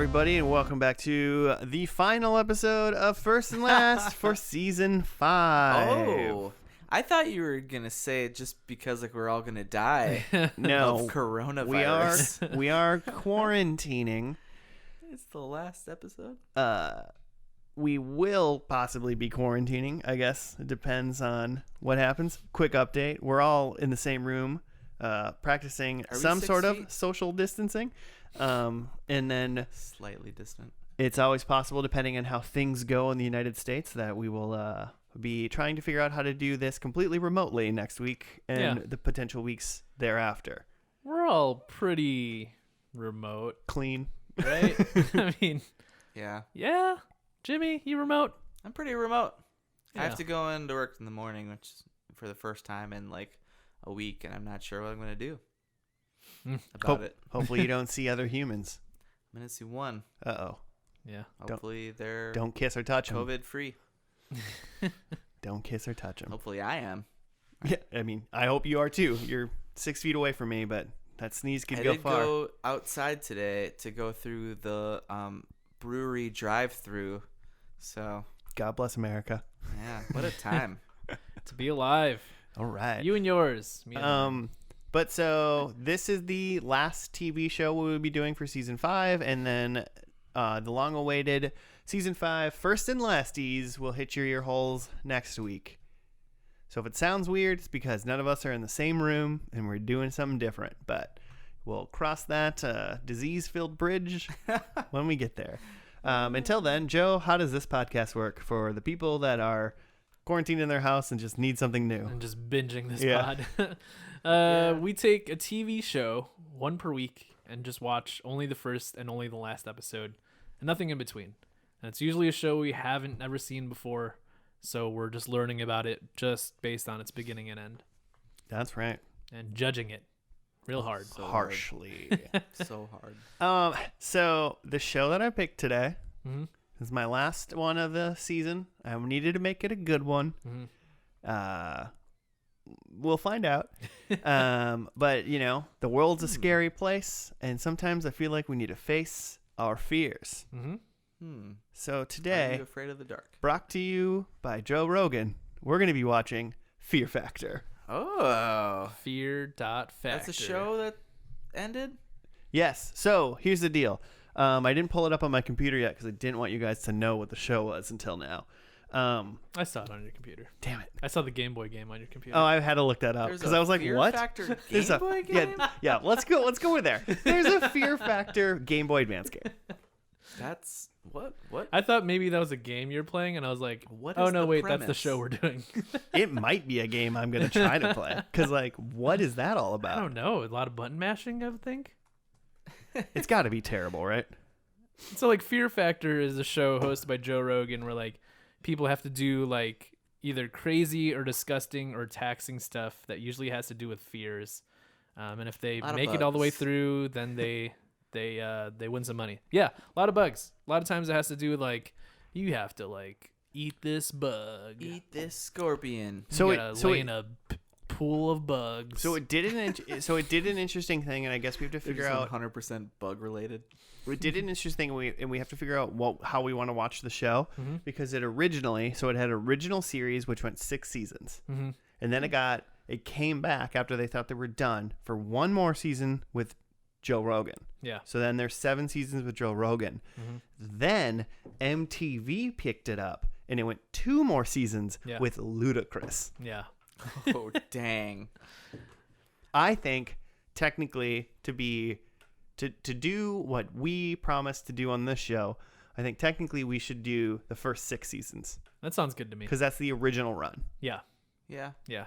everybody, and welcome back to the final episode of First and Last for Season 5. Oh, I thought you were going to say it just because like we're all going to die No, of coronavirus. we are quarantining. It's the last episode? We will possibly be quarantining, I guess. It depends on what happens. Quick update. We're all in the same room practicing some sort of social distancing. And then Slightly distant. it's always possible, depending on how things go in the United States, that we will be trying to figure out how to do this completely remotely next week and the potential weeks thereafter. We're all pretty remote, Clean. right? I mean, Yeah. yeah. Jimmy, you remote? I'm pretty remote. I Yeah. have to go into work in the morning, which is for the first time in like a week, and I'm not sure what I'm going to do about it. Hopefully you don't see other humans. I'm going to see one. Uh-oh. Yeah. Hopefully they're Don't kiss or touch them. COVID free. Don't kiss or touch them. Hopefully I am. Yeah, I mean, I hope you are too. You're 6 feet away from me, but that sneeze could I go did far. go outside today to go through the brewery drive-through. So, God bless America. yeah, what a time. To be alive. All right. You and yours. Me and mine. But so this is the last TV show we will be doing for season 5, and then the long-awaited season 5 First and Lasties will hit your ear holes next week. So if it sounds weird, it's because none of us are in the same room and we're doing something different. But we'll cross that disease-filled bridge when we get there. Until then, Joe, how does this podcast work for the people that are quarantined in their house and just need something new? I'm just binging this Yeah. pod. We take a TV show, one per week, and just watch only the first and only the last episode, and nothing in between. And it's usually a show we haven't ever seen before, so we're just learning about it just based on its beginning and end, That's right. and judging it real hard. So Harshly. So hard. So the show that I picked today Mhm. is my last one of the season. I needed to make it a good one. Mhm. We'll find out. But you know, the world's a scary place, and sometimes I feel like we need to face our fears. Mhm. So Are today, you afraid of the dark? brought to you by Joe Rogan, we're going to be watching Fear Factor. Oh. Fear.factor. That's a show that ended? Yes. So here's the deal. I didn't pull it up on my computer yet because I didn't want you guys to know what the show was until now. I saw it on your computer. Damn it. I saw the Game Boy game on your computer. Oh, I had to look that up There's because a I was like, Fear "What?" Factor There's Game a Boy game? yeah. Let's go with there. There's a Fear Factor Game Boy Advance game. That's what? What? I thought maybe that was a game you're playing, and I was like, What oh is no, the wait, that's the premise? show we're doing. It might be a game I'm gonna try to play because, like, what is that all I about? don't know. A lot of button mashing, I would think. It's got to be terrible, right? So, like, Fear Factor is a show hosted by Joe Rogan where, like, people have to do, like, either crazy or disgusting or taxing stuff that usually has to do with fears. And if they Lot of make it all the way bugs. through, then they win some money. Yeah, a lot of bugs. A lot of times it has to do with, like, you have to, like, eat this bug. Eat this scorpion. So you gotta lay in a pool of bugs. So it did an interesting thing, and I guess we have to figure out. 100% bug related. We did an interesting thing, and we have to figure out how we want to watch the show because it had original series which went 6 seasons, and then it came back after they thought they were done for one more season with Joe Rogan. Yeah. So then there's 7 seasons with Joe Rogan. Then MTV picked it up, and it went 2 more seasons Yeah. with Ludacris. Yeah. Oh, dang. I think technically to do what we promised to do on this show, I think technically we should do the first 6 seasons That sounds good to me. because that's the original run. Yeah. Yeah. Yeah.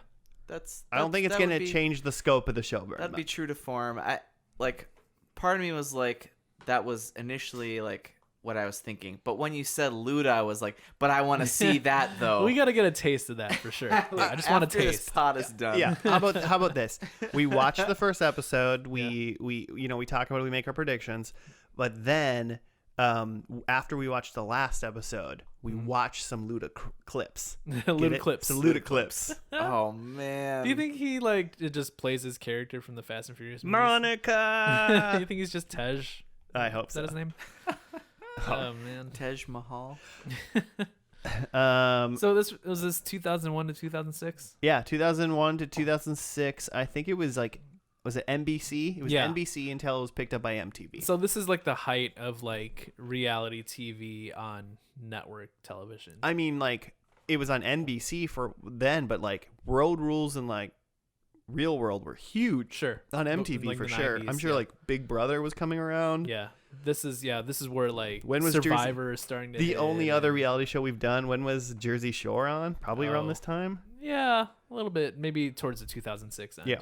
I don't think it's going to change the scope of the show very That'd be much. true to form. Part of me was like, that was initially like what I was thinking. But when you said Luda, I was like, but I want to see that though. We got to get a taste of that for sure. Yeah, I just want to After this taste. pod is done. Yeah. How about this? We watch the first episode. We talk about it. We make our predictions. But then after we watch the last episode, we watch some Luda clips. Luda clips. Some Luda clips. Oh man. Do you think he it just plays his character from the Fast and Furious movies? Monica. You think he's just Tej? I hope Is that so. his name? Oh man. Tej Mahal. So this was this 2001 to 2006. Yeah, 2001 to 2006. I think it was like, was it NBC? It was Yeah. NBC until it was picked up by MTV. So this is like the height of like reality TV on network television. I mean, like, it was on NBC for then, but like Road Rules and like Real World were huge Sure. on But in, MTV like, for the sure. 90s, I'm sure yeah. like Big Brother was coming around. Yeah. This is where like When was Jersey- Survivor is starting to The hit only other and- reality show we've done, when was Jersey Shore on? Probably around Oh. this time. Yeah, a little bit, maybe towards the 2006 end. Yeah.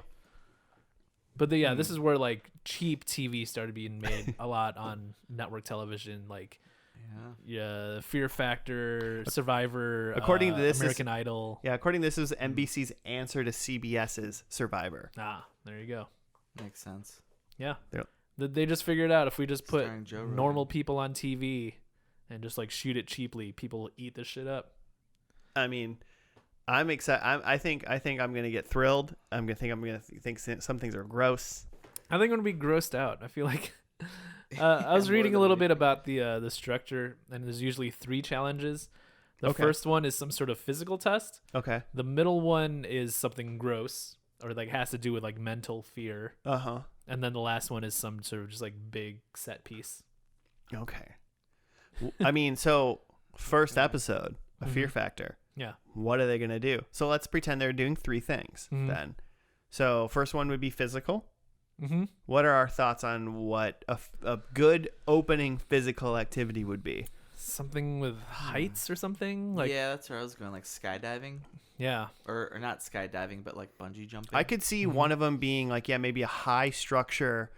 But this is where like cheap TV started being made a lot on network television, like Yeah. Fear Factor, Survivor, According to this, American Idol. Yeah, according to this, is NBC's answer to CBS's Survivor. There you go. Makes sense. Yeah. Yeah. They just figured out if we just put Starring Joe Rogan. normal people on TV and just like shoot it cheaply, people will eat this shit up. I mean, I'm excited. I think I'm gonna get thrilled. I'm gonna think some things are gross. I think I'm gonna be grossed out. I feel like I was reading a little bit about the structure, and there's usually 3 challenges. The Okay. first one is some sort of physical test. Okay. The middle one is something gross or like has to do with like mental fear, Uh-huh. and then the last one is some sort of just like big set piece. Okay. I mean, so first episode, a Fear Factor. Yeah. What are they gonna do? So let's pretend they're doing 3 things then. So first one would be physical. Mm-hmm. What are our thoughts on what a good opening physical activity would be? Something with heights or something like yeah, that's where I was going, like skydiving, yeah. or not skydiving, but like bungee jumping. I could see one of them being like, yeah, maybe a high structure,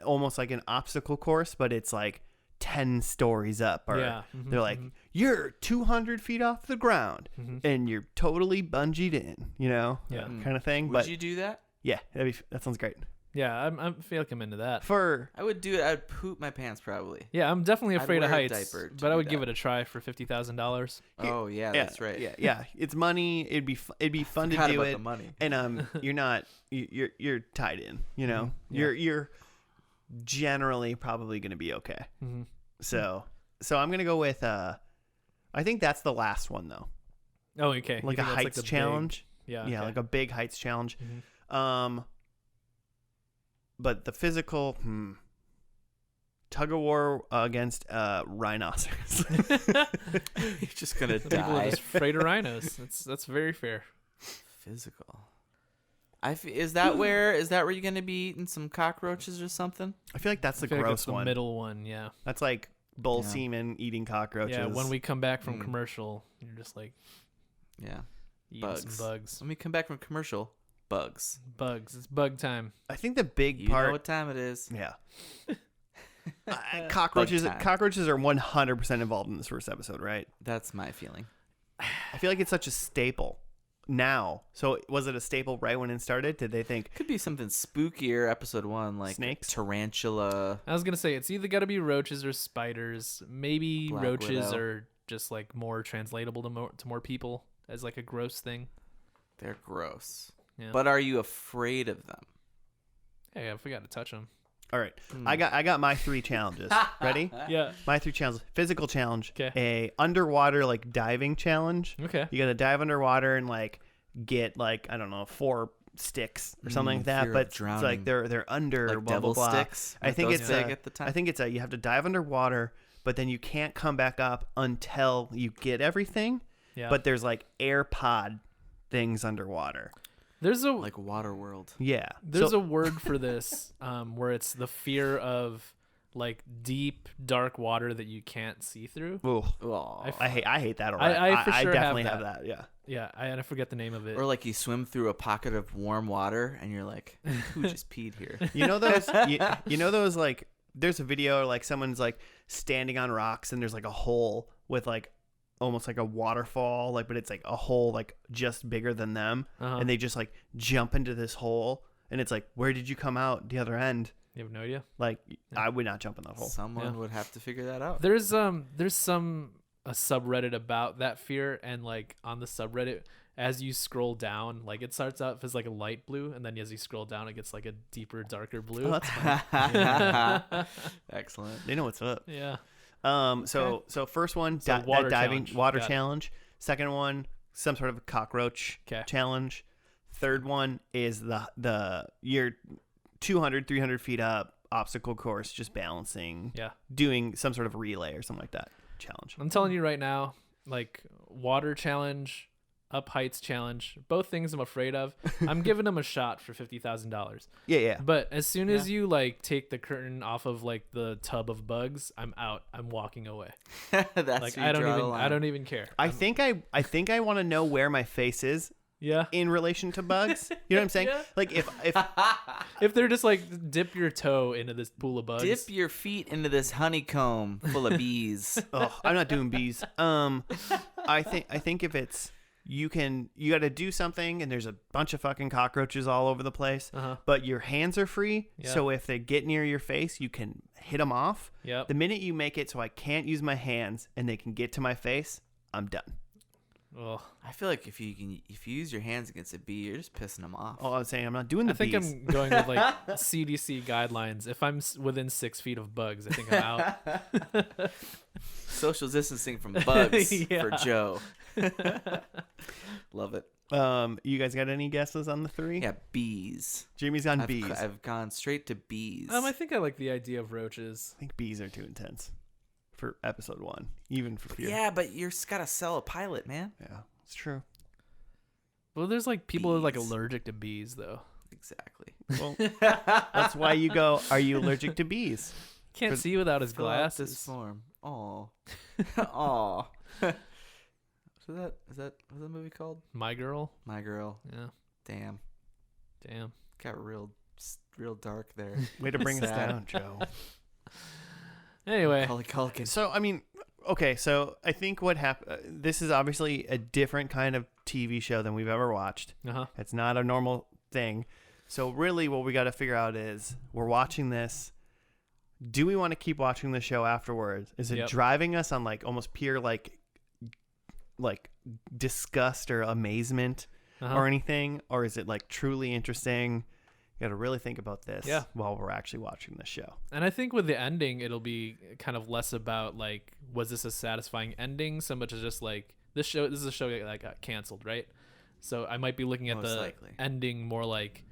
almost like an obstacle course, but it's like 10 stories up. Or Yeah. they're like, you're 200 feet off the ground and you're totally bungeed in, Yeah. kind of thing. Would But you do that? yeah, that sounds great. Yeah, I feel like I'm into that. For I would do it. I'd poop my pants probably. Yeah, I'm definitely I'd afraid of wear a heights, diaper to but I do would give that. it a try for $50,000. Oh yeah, yeah, that's right. Yeah, it's money. It'd be fun to Forgot do about it. the money. And you're not you're tied in, Yeah. you're generally probably going to be okay. Mm-hmm. So I'm going to go with I think that's the last one though. Oh, okay. You Like a think that's, heights the big- challenge. Yeah. Yeah, okay. like a big heights challenge. Mhm. But the physical tug of war against rhinoceros. You're just gonna Some people are die. just afraid of rhinos. That's very fair. Physical. Is that where you're gonna be eating some cockroaches or something? I feel like that's the I feel like gross it's the one. middle one. Yeah. That's like bull Yeah. semen eating cockroaches. Yeah. When we come back from Mm. commercial, you're just like Yeah. eating Bugs. some bugs. When we come back from commercial, bugs. Bugs. It's bug time. I think the big You part. know what time it is. Yeah. Cockroaches. Bug time. Cockroaches are 100% involved in this first episode, right? That's my feeling. I feel like it's such a staple now. So was it a staple right when it started? Did they think Could be something spookier. Episode 1, like Snakes? tarantula. I was gonna say it's either got to be roaches or spiders. Maybe Black roaches Widow. are just like more translatable to more people as like a gross thing. They're gross. Yeah. But are you afraid of them? Hey, I forgot to touch them. all right? Hmm. I got my 3 challenges. Ready? Yeah. My 3 challenges: physical challenge, 'Kay. a underwater like diving challenge. Okay. You got to dive underwater and like get like, I don't know, 4 sticks or something like that. fear of But it's drowning. like they're under Like blah, blah, devil blah. sticks. I Weren't think those it's big at the time. I think it's you have to dive underwater, but then you can't come back up until you get everything. Yeah. But there's like AirPod things underwater. there's a like Waterworld. Yeah. There's So- a word for this, where it's the fear of like deep, dark water that you can't see through. Ooh, Oh. I hate that already. I for sure have definitely have that. that. Yeah. Yeah, I forget the name of it. Or like you swim through a pocket of warm water and you're like, who just peed here? You know those you know those like there's a video like someone's like standing on rocks and there's like a hole with like almost like a waterfall, like, but it's like a hole like just bigger than them, Uh-huh. and they just like jump into this hole, and it's like, where did you come out the other end? You have no idea. Like, I would not jump in that hole. Someone Yeah. would have to figure that out. There's some a subreddit about that fear, and like on the subreddit as you scroll down, like it starts out as like a light blue, and then as you scroll down, it gets like a deeper, darker blue. Oh, that's fun. Excellent. They know what's up. Yeah. So first one, So water diving challenge. water Got it. challenge. Second one, some sort of a cockroach 'Kay. challenge. Third one is the you're 200, 300 feet up obstacle course, just balancing, Yeah. doing some sort of relay or something like that challenge. I'm telling you right now, like water challenge, up heights challenge, both things I'm afraid of. I'm giving them a shot for $50,000. Yeah. But as soon as you like take the curtain off of like the tub of bugs, I'm out. I'm walking away. That's Like where you draw the line. I don't even care. I think I want to know where my face is Yeah. in relation to bugs. You know what I'm saying? Yeah. Like if If they're just like dip your toe into this pool of bugs. Dip your feet into this honeycomb full of bees. oh, I'm not doing bees. I think if it's you got to do something and there's a bunch of fucking cockroaches all over the place, Uh-huh. but your hands are free. Yeah. So if they get near your face, you can hit them off. Yep. The minute you make it so I can't use my hands and they can get to my face, I'm done. Ugh. I feel like if you use your hands against a bee, you're just pissing them off. Oh, I was saying I'm not doing the I think bees. I'm going with like CDC guidelines. If I'm within 6 feet of bugs, I think I'm out. Social distancing from bugs Yeah. for Joe. Love it. You guys got any guesses on the three? Yeah, bees. Jamie's on bees. I've gone straight to bees. I think I like the idea of roaches. I think bees are too intense for episode 1, even for fear. Yeah, but you're just gotta sell a pilot, man. Yeah, it's true. Well, there's like people who are like Bees. allergic to bees though. Exactly. Well, that's why you go, are you allergic to bees? Can't For- see without his Fill out this glasses. form. Aw. Aw. So what's that movie called? My girl. My Girl. Yeah. Damn. Damn. Got real dark there. Way to bring us Sad. down, Joe. Anyway. Macaulay Culkin. So, I mean, okay, so I think what happened, this is obviously a different kind of TV show than we've ever watched. Uh-huh. It's not a normal thing. So really what we got to figure out is we're watching this. Do we want to keep watching the show afterwards? Is it Yep. driving us on like almost pure like disgust or amazement Uh-huh. or anything? Or is it like truly interesting? You got to really think about this Yeah. while we're actually watching the show. And I think with the ending, it'll be kind of less about like, was this a satisfying ending, so much as just like this is a show that got canceled, right? So I might be looking at Most the likely. ending more like,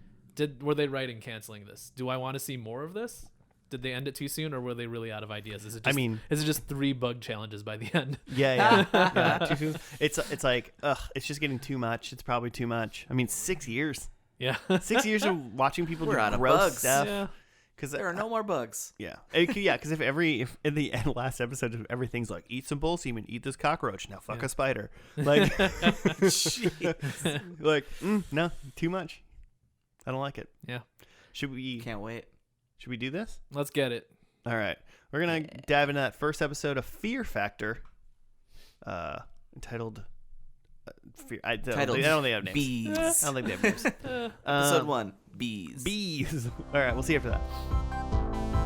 were they right in canceling this? Do I want to see more of this? Did they end it too soon, or were they really out of ideas? Is it just, is it just 3 bug challenges by the end? Yeah. Yeah. It's like, it's just getting too much. It's probably too much. I mean, 6 years. Yeah. 6 years of watching people We're do out of gross bugs. stuff. Yeah. Because There are no more bugs. Yeah, because if in the last episode, if everything's like eat some bull semen, eat this cockroach, now fuck Yeah. a spider, like, like no, too much. I don't like it. Yeah. Should we Can't wait. do this? Let's get it. All right, we're gonna dive into that first episode of Fear Factor, entitled. Fear. I don't think they have names. Bees. I don't think they have names. Episode 1. Bees. Bees. All right, we'll see you after that.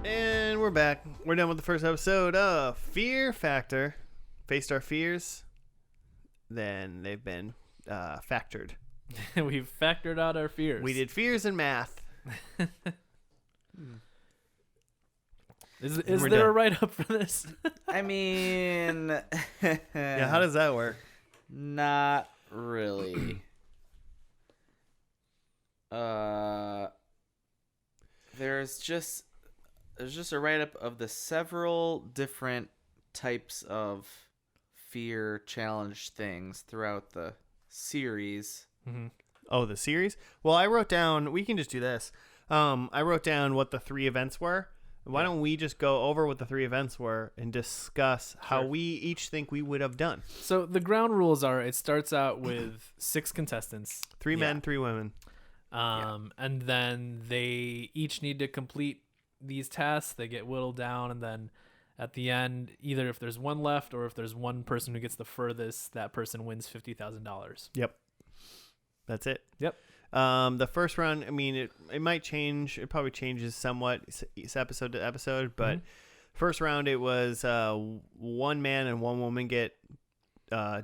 And we're back. We're done with the first episode of Fear Factor. Faced our fears, then they've been factored. We've factored out our fears. We did fears and math. Is We're there a done. write up for this? I mean, Yeah, how does that work? not really. There's just a write up of the several different types of fear challenge things throughout the series. Mm-hmm. Oh, the series? Well, I wrote down, we can just do this. I wrote down what the 3 events were. Why don't we just go over what the 3 events were and discuss how Sure. we each think we would have done? So the ground rules are: it starts out with 6 contestants, 3 men, 3 women. and then they each need to complete these tasks. They get whittled down, and then at the end, either if there's one left or if there's one person who gets the furthest, that person wins $50,000. Yep. That's it. Yep. The first run, I mean, it might change. It probably changes somewhat episode to episode, but First round, it was one man and one woman get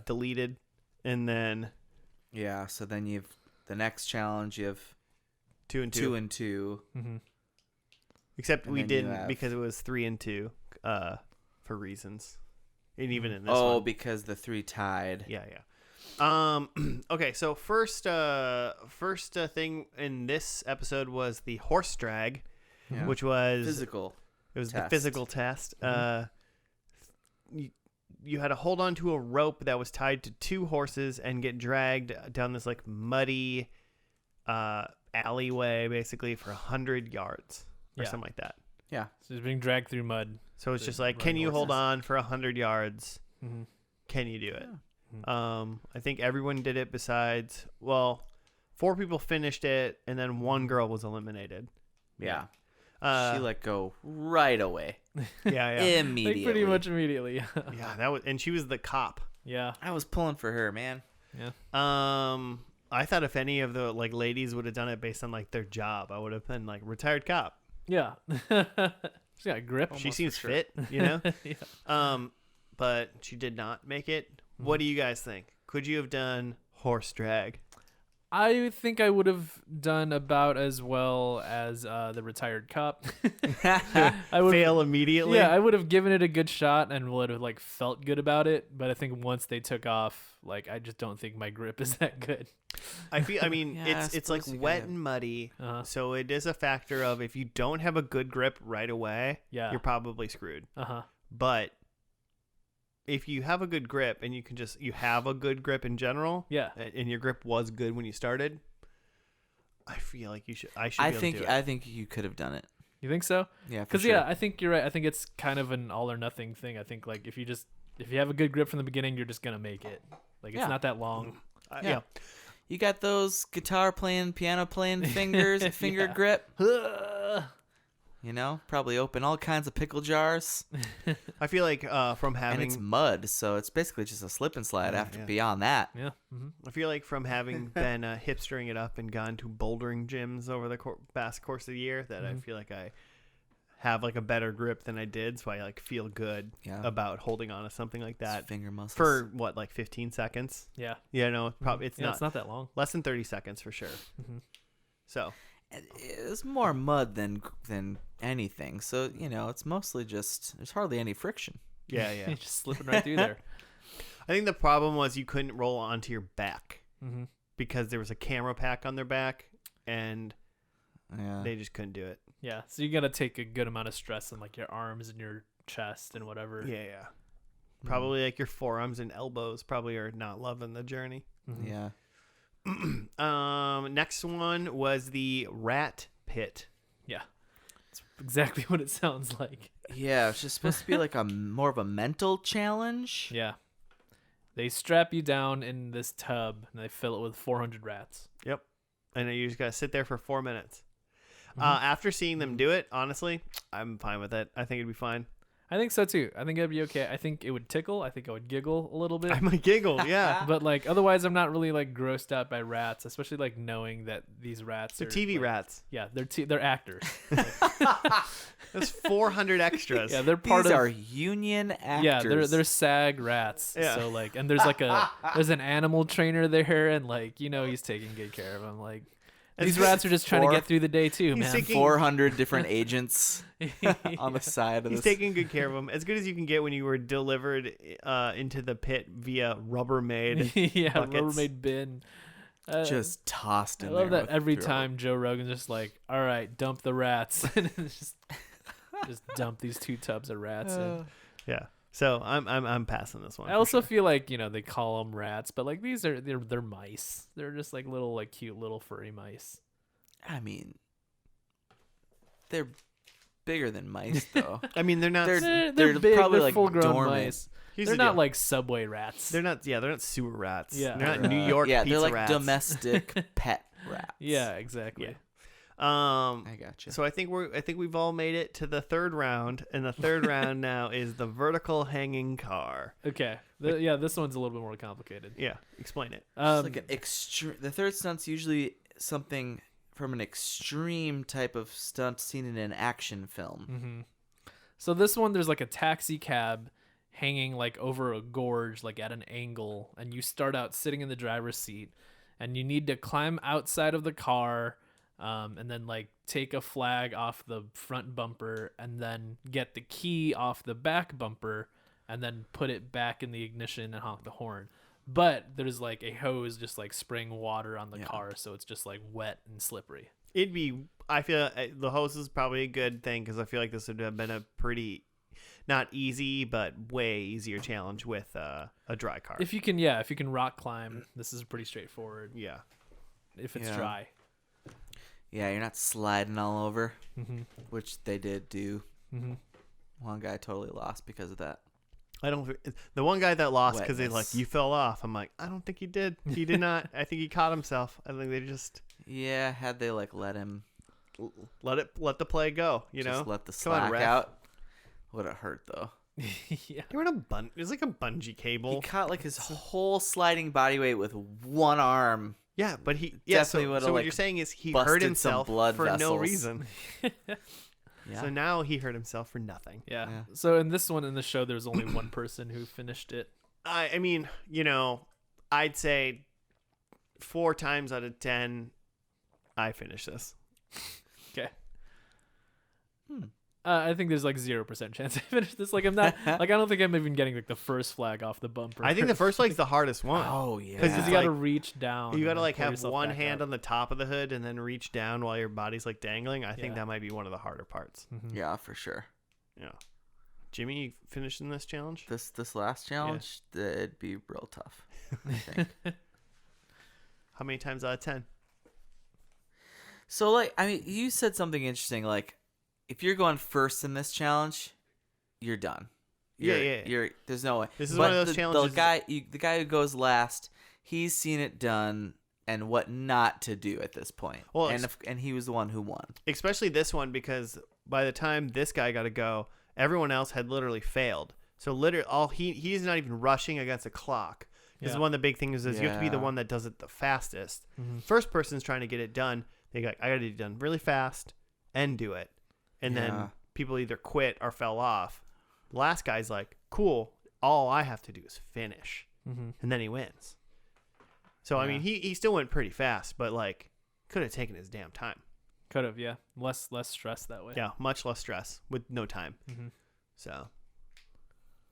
deleted, and then Yeah. So then you've the next challenge. You have 2 and 2. 2 and 2. Mm-hmm. Except and we then you didn't have- because it was 3 and 2 for reasons. And even in this Oh, one. because the 3 tied. Yeah. Okay, so first thing in this episode was the horse drag, Yeah. which was Physical. it was the test. physical test. You had to hold on to a rope that was tied to 2 horses and get dragged down this like muddy alleyway basically for 100 yards or Yeah. something like that. Yeah. So he's being dragged through mud. So it's The just like, running can you hold horses. on for 100 yards? Mm-hmm. Can you do it? Yeah. I think everyone did it besides, 4 people finished it, and then 1 girl was eliminated. Yeah. Uh, she let go right away. yeah. Immediately. Like pretty much immediately. Yeah, that was, and she was the cop. Yeah. I was pulling for her, man. I thought if any of the like ladies would have done it based on like their job, I would have been like retired cop. Yeah. She's got grip. She Almost seems for sure. fit, you know. Yeah. But she did not make it. What do you guys think? Could you have done horse drag? I think I would have done about as well as the retired cop. I would Fail immediately. Yeah, I would have given it a good shot and would have like felt good about it. But I think once they took off, like I just don't think my grip is that good. I mean, Yeah, I it's like suppose you wet could. and muddy, Uh-huh. so it is a factor of if you don't have a good grip right away, Yeah. you're probably screwed. Uh-huh. But if you have a good grip and you have a good grip in general, Yeah. and your grip was good when you started, I feel like I should. I be able think to do it. I think you could have done it. You think so? Yeah, Because yeah, I think you're right. I think it's kind of an all or nothing thing. I think like if you have a good grip from the beginning, you're just gonna make it. Like it's Yeah. not that long. Yeah. yeah. You got those guitar playing, piano playing fingers, finger Yeah. grip. You know, probably open all kinds of pickle jars, I feel like from and it's having mud, so it's basically just a slip and slide. After yeah. beyond that, Yeah. Mm-hmm. I feel like from having been hipstering it up and gone to bouldering gyms over the past course of the year, that I feel like I have like a better grip than I did, so I like feel good Yeah. about holding on to something like It's that finger muscles. for what, like 15 seconds. Yeah. Yeah, no, probably it's It's not that long. less than 30 seconds for sure. Mhm. So It's more mud than anything, so you know it's mostly just there's hardly any friction. yeah. You're just slipping right through there. I think the problem was you couldn't roll onto your back Mm-hmm. because there was a camera pack on their back and Yeah, they just couldn't do it. Yeah. So you got to take a good amount of stress on like your arms and your chest and whatever. Yeah. Probably like your forearms and elbows probably are not loving the journey. Mhm. yeah. Next one was the rat pit. Yeah. It's exactly what it sounds like. Yeah, it's just supposed to be like a more of a mental challenge. Yeah. They strap you down in this tub and they fill it with 400 rats. Yep. And then you just gotta sit there for 4 minutes. Mhm. After seeing them do it, honestly, I'm fine with it. I think it'd be fine. I think so too. I think it'd be okay. I think it would tickle. I think I would giggle a little bit. I might giggle, yeah. But like otherwise I'm not really like grossed out by rats, especially like knowing that these rats They're are TV like- rats. Yeah, they're actors. That's 400 extras. Yeah, they're part These of are union actors. Yeah, they're SAG rats. Yeah. So like and there's like there's an animal trainer there and like he's taking good care of them. Like these rats are just trying to get through the day too, He's man. taking- 400 different agents on the side of He's this. taking good care of them. As good as you can get when you were delivered into the pit via Rubbermaid. Yeah, buckets. Rubbermaid bin. Just tossed I in love there that with every throw. time Joe Rogan's just like, all right, dump the rats. And it's just dump these 2 tubs of rats in. Yeah. So I'm passing this one. I for also sure. feel like, they call them rats, but like these are they're mice. They're just like little like cute little furry mice. I mean, they're bigger than mice, though. I mean, they're not. They're- They're big, probably, they're like, full-grown dormant. mice. here's They're the not deal. like Subway rats. They're not. Yeah, they're not sewer rats. Yeah. They're not They're, New York yeah, pizza they're like rats. domestic pet rats. Yeah, exactly. I gotcha. So I think we've all made it to the 3rd round, and the 3rd round now is the vertical hanging car. Okay. This one's a little bit more complicated. Yeah, explain it. It's like an extreme. The third stunt's usually something from an extreme type of stunt seen in an action film. Mm-hmm. So this one, there's like a taxi cab hanging like over a gorge, like at an angle, and you start out sitting in the driver's seat, and you need to climb outside of the car, and then like take a flag off the front bumper, and then get the key off the back bumper, and then put it back in the ignition and honk the horn. But there's like a hose just like spraying water on the car, so it's just like wet and slippery. I feel the hose is probably a good thing because I feel like this would have been a pretty, not easy, but way easier challenge with a dry car. If you can rock climb, this is pretty straightforward. Yeah. If it's dry. Yeah, you're not sliding all over, Mm-hmm. which they did do. Mm-hmm. One guy totally lost because of that. The one guy that lost because he's like, Wetness. you fell off. I'm like, I don't think he did. He did not. I think he caught himself. I think they just Yeah, had they like let him let the play go. You just know, let the Come on, slack ref. out. Would have hurt though. Yeah. they were in a it was like a bungee He cable. caught like his whole sliding body weight with one arm. Yeah, but he Definitely So would've, what like, you're saying is he busted hurt some himself blood for no vessels. reason. Yeah. So now he hurt himself for nothing. Yeah. Yeah. So in this one in the show, there's only one person who finished it. I mean, you know, I'd say 4 times out of 10, I finish this. Okay. I think there's like 0% chance I finish this. Like I'm not like I don't think I'm even getting like the first flag off the bumper. I think the first flag's the hardest one. Oh yeah. Because because you got to reach down. You got and to like pull have yourself one back hand up. on the top of the hood and then reach down while your body's like dangling. I think Yeah. that might be one of the harder parts. Mhm. Yeah, for sure. Yeah. Jimmy, you finished in this challenge? This last challenge, it'd be real tough. I think. How many times out of 10? So like, I mean, you said something interesting. Like, if you're going first in this challenge, you're done. Yeah. You're there's no way. This is But one of those challenges- The guy who goes last, he's seen it done and what not to do at this point. Well, and he was the one who won. Especially this one because by the time this guy got to go, everyone else had literally failed. So literally, he's not even rushing against a clock. Because Yeah. one of the big things is you have to be the Yeah. one that does it the fastest. Mhm. First person's trying to get it done. They got I got to get it done really fast and do it. And Yeah. then people either quit or fell off. The last guy's like, cool, all I have to do is finish. Mhm. And then he wins. So, I Yeah. mean, he still went pretty fast, but like could have taken his damn time. Could have, yeah. Less stress that way. Yeah, much less stress with no time. Mhm. So,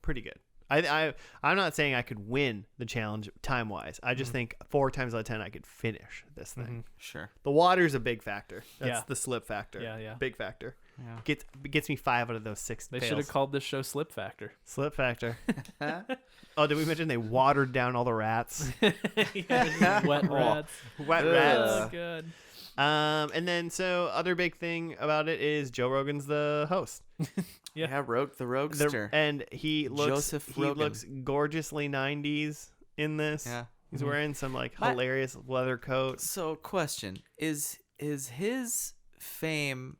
pretty good. I'm not saying I could win the challenge time wise. I just Mhm. think 4 times out of 10 I could finish this thing. Mhm. Sure. The water's a big factor. That's Yeah. the slip factor. Yeah. Big factor. Yeah. Gets me 5 out of those 6 They fails. should have called this show Slip Factor. Slip factor. Oh, did we mention they watered down all the rats? Yeah, wet rats. Wet Ugh. rats. Oh, good. And then so other big thing about it is Joe Rogan's the host. Yeah. Yeah, Rogue the Roguester. And he looks Joseph he Rogan. looks gorgeously 90s in this. Yeah. He's Mhm. wearing some like My- hilarious leather coat. So, question: Is his fame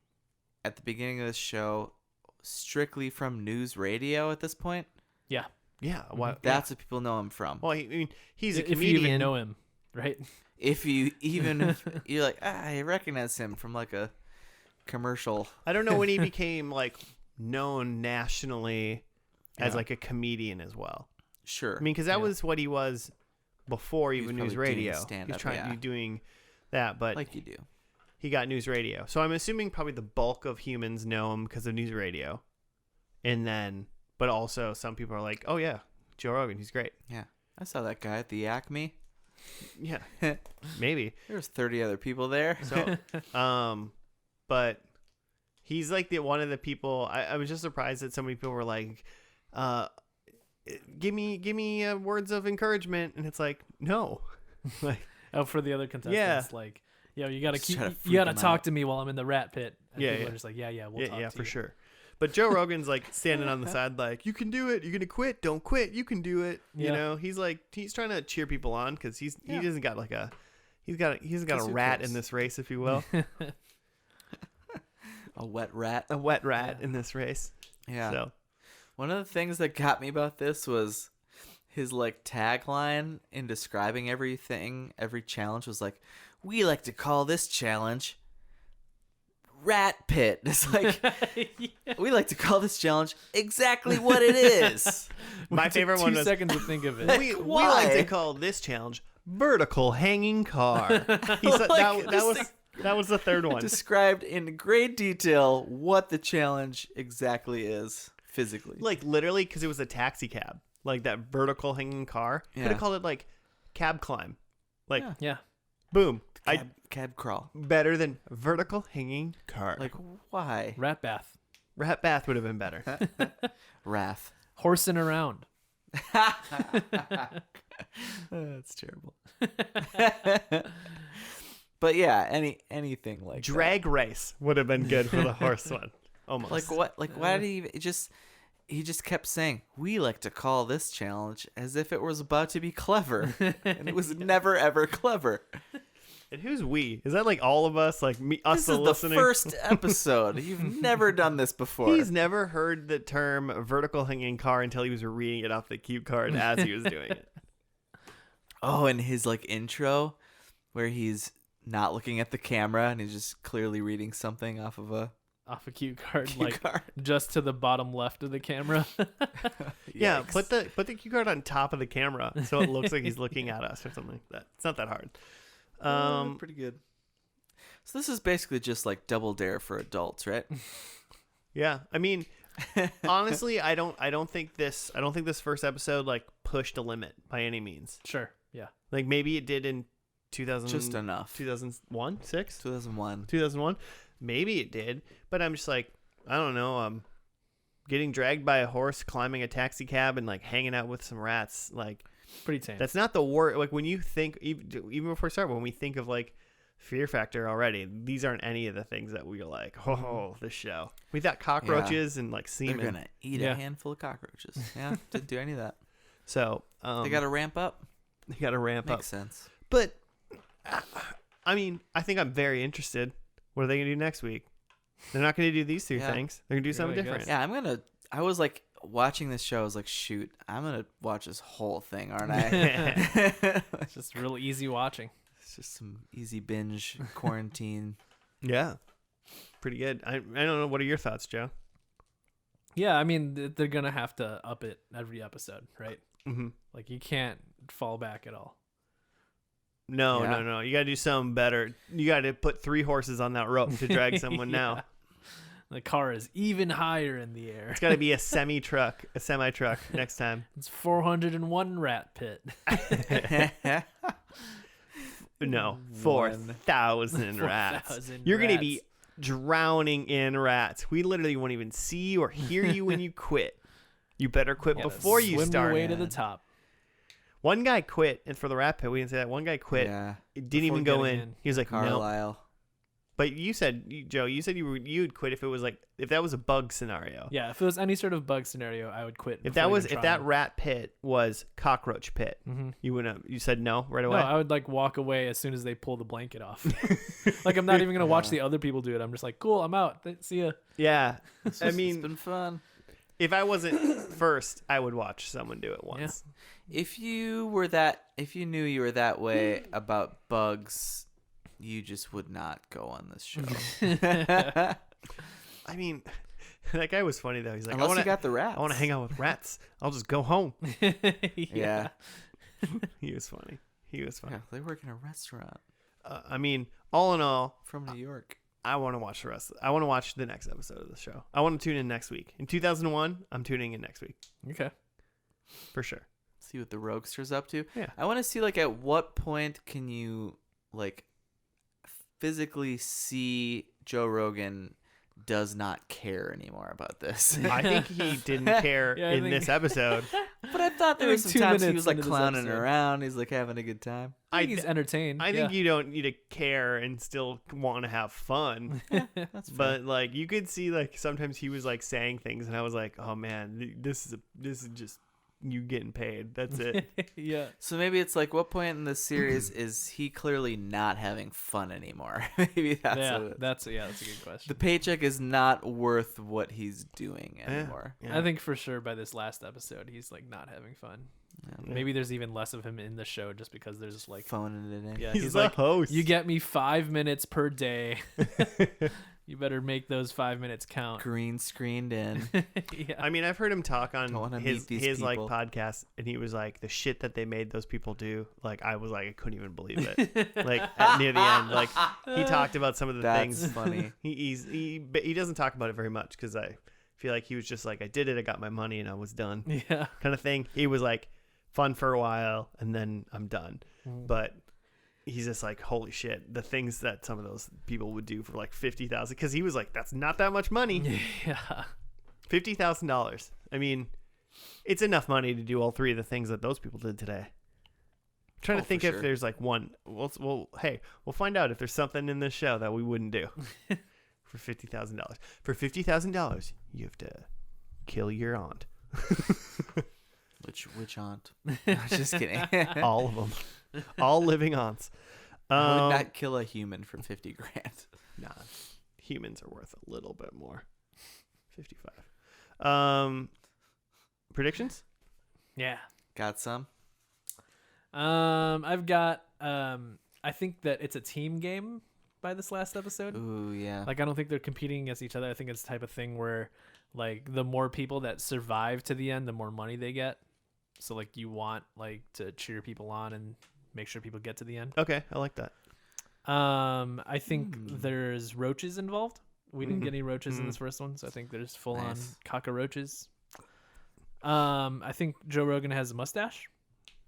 at the beginning of this show strictly from news radio at this point? Yeah. Yeah, what? That's what people know him from. Well, I mean, he's a If you comedian. even know him, right? If you if you're like, I recognize him from like a commercial. I don't know when he became like known nationally as Yeah. like a comedian as well. Sure. I mean, because that Yeah. was what he was before He was even news probably doing radio. He stand-up, was trying yeah. to be doing that, but like you do. he got news radio. So I'm assuming probably the bulk of humans know him because of news radio. And then, but also some people are like, oh yeah, Joe Rogan, he's great. Yeah. I saw that guy at the Acme. Yeah, maybe. There was 30 other people there. So, but he's like one of the people. I was just surprised that so many people were like, give me words of encouragement, and it's like, no, like, Oh, for the other contestants, like, you gotta Just try to you freak gotta 'em talk out. to me while I'm in the rat pit. And Yeah, people yeah. are just like, we'll talk to for you. sure. But Joe Rogan's like standing on the side, like, you can do it. You're gonna quit. Don't quit. You can do it. You Yeah. know, he's trying to cheer people on because he Yeah. doesn't got like he hasn't got Because a who rat cares? in this race, if you will, A wet rat. a wet rat Yeah. in this race. Yeah. So One of the things that got me about this was his like tagline in describing everything, every challenge was like, we like to call this challenge rat pit. It's like, Yeah. we like to call this challenge exactly what it is. My Took favorite one 2 was seconds to think of it. we Why? like to call this challenge vertical hanging car. He said Like, that was the third one. Described in great detail what the challenge exactly is physically. Like literally, because it was a taxi cab, like that vertical hanging car. Could Yeah. have called it like cab climb. Like Yeah. Yeah. boom, Cab crawl. better than vertical hanging car. Like, why? Rat bath. rat bath would have been better. Wrath. Horsing around. That's terrible. But yeah, anything like Drag race would have been good for the horse one. Almost. that. Like what? Like why did he just kept saying, we like to call this challenge, as if it was about to be clever, and it was never ever clever. And who's we? Is that like all of us? Like me, us This the is the listening? first episode. You've never done this before. He's never heard the term vertical hanging car until he was reading it off the cue card as he was doing it. Oh, and his like intro, where he's not looking at the camera and he's just clearly reading something off of a Off a cue card, cue like card. just to the bottom left of the camera. Yeah, Yikes. put the cue card on top of the camera so it looks like he's looking at us or something like that. It's not that hard. Pretty good. So this is basically just like Double Dare for adults, right? Yeah, I mean, honestly, I don't think this first episode like pushed a limit by any means. Sure. Yeah. Like maybe it did in 2000, Just enough. 2001, 6, 2001. 2001. Maybe it did, but I'm just like, I don't know. Getting dragged by a horse, climbing a taxi cab, and like hanging out with some rats. Like Pretty tame. that's not the word. Like when you think, even before we start, when we think of like Fear Factor already, these aren't any of the things that we like. Oh, this show. We thought cockroaches and like They're semen. gonna eat Yeah. a handful of cockroaches. Yeah, didn't do any of that. So They got to ramp up. they got to ramp up. Makes sense. But I mean, I think I'm very interested. What are they gonna do next week? They're not gonna do these two Yeah. things. They're gonna do something I different. guess. Yeah, I was like watching this show. I was like, shoot, I'm gonna watch this whole thing, aren't I? It's just real easy watching. It's just some easy binge quarantine. Yeah, pretty good. I don't know. What are your thoughts, Joe? Yeah, I mean they're gonna have to up it every episode, right? Mm-hmm. Like you can't fall back at all. No, Yeah. no. You gotta do something better. You gotta put 3 horses on that rope to drag someone now. Yeah. The car is even higher in the air. It's gotta be a semi truck next time. It's 401 rat pit. No, One. 4,000 rats. 4,000 You're gonna rats. be drowning in rats. We literally won't even see or hear you when you quit. You better quit Yeah, before you swim start. your way to the man. top. One guy quit, and for the rat pit, we didn't say that. One guy quit. Yeah, It didn't Before even go getting in. in. He was like, no. Carlisle. But you said, Joe, you'd quit if it was like, if that was a bug scenario. Yeah, if it was any sort of bug scenario, I would quit. If that was, if that rat pit was cockroach pit, Mm-hmm. you wouldn't have, you said no right No, away? I would like walk away as soon as they pull the blanket off. Like I'm not even gonna watch the other people do it. I'm just like, cool, I'm out. See ya. Yeah. I It's mean, been fun. if I wasn't first, I would watch someone do it once. If you knew you were that way about bugs, you just would not go on this show. I mean, that guy was funny though. He's like, Unless I want you got the rats. to hang out with rats. I'll just go home. Yeah. He was funny. Yeah, they work in a restaurant I mean, all in all, from New York. I want to watch the rest. I want to watch the next episode of the show. I want to tune in next week. In 2001, I'm tuning in next week Okay. for sure. See what the Roguester's up to. Yeah. I want to see like at what point can you like physically see Joe Rogan does not care anymore about this. I think he didn't care Yeah, I in think- this episode. But I thought there I was think some 2 times he minutes was like into this clowning episode. around. He's like having a good time. I think he's entertained. I think you don't need to care and still want to have fun. That's fair. But like you could see like sometimes he was like saying things and I was like, "Oh man, this is just you getting paid. That's it." Yeah. So maybe it's like what point in the series is he clearly not having fun anymore? Maybe that's Yeah, what it- that's a good question. the paycheck is not worth what he's doing anymore. Yeah. I think for sure by this last episode, he's like not having fun. Yeah. Maybe there's even less of him in the show just because there's like, Phoning it in. yeah, he's he's the like, host. you get me 5 minutes per day. You better make those 5 minutes count. Green screened in. Yeah. I mean, I've heard him talk Don't on wanna his meet these like people. podcast, and he was like, the shit that they made those people do. Like, I was like, I couldn't even believe it. Like near the end, like he talked about some of the That's things. funny. He doesn't talk about it very much because I feel like he was just like, I did it, I got my money, and I was done, Yeah. kind of thing. He was like, fun for a while, and then I'm done. But he's just like, holy shit, the things that some of those people would do for like $50,000, because he was like, that's not that much money. Yeah. $50,000. I mean, it's enough money to do all three of the things that those people did today. I'm trying Oh, to think for if sure. there's like one. Hey, we'll find out if there's something in this show that we wouldn't do for $50,000. For $50,000, you have to kill your aunt. Which aunt? Just kidding. All of them, all living aunts. I would not kill a human for 50 grand. Nah, humans are worth a little bit more. 55. Predictions? Yeah. Got some? I've got I think that it's a team game by this last episode. Ooh, yeah. Like I don't think they're competing against each other. I think it's the type of thing where like the more people that survive to the end, the more money they get. So like you want like to cheer people on and make sure people get to the end. Okay, I like that. I think there's roaches involved. We didn't get any roaches in this first one, so I think there's full on Nice. cockroaches. I think Joe Rogan has a mustache.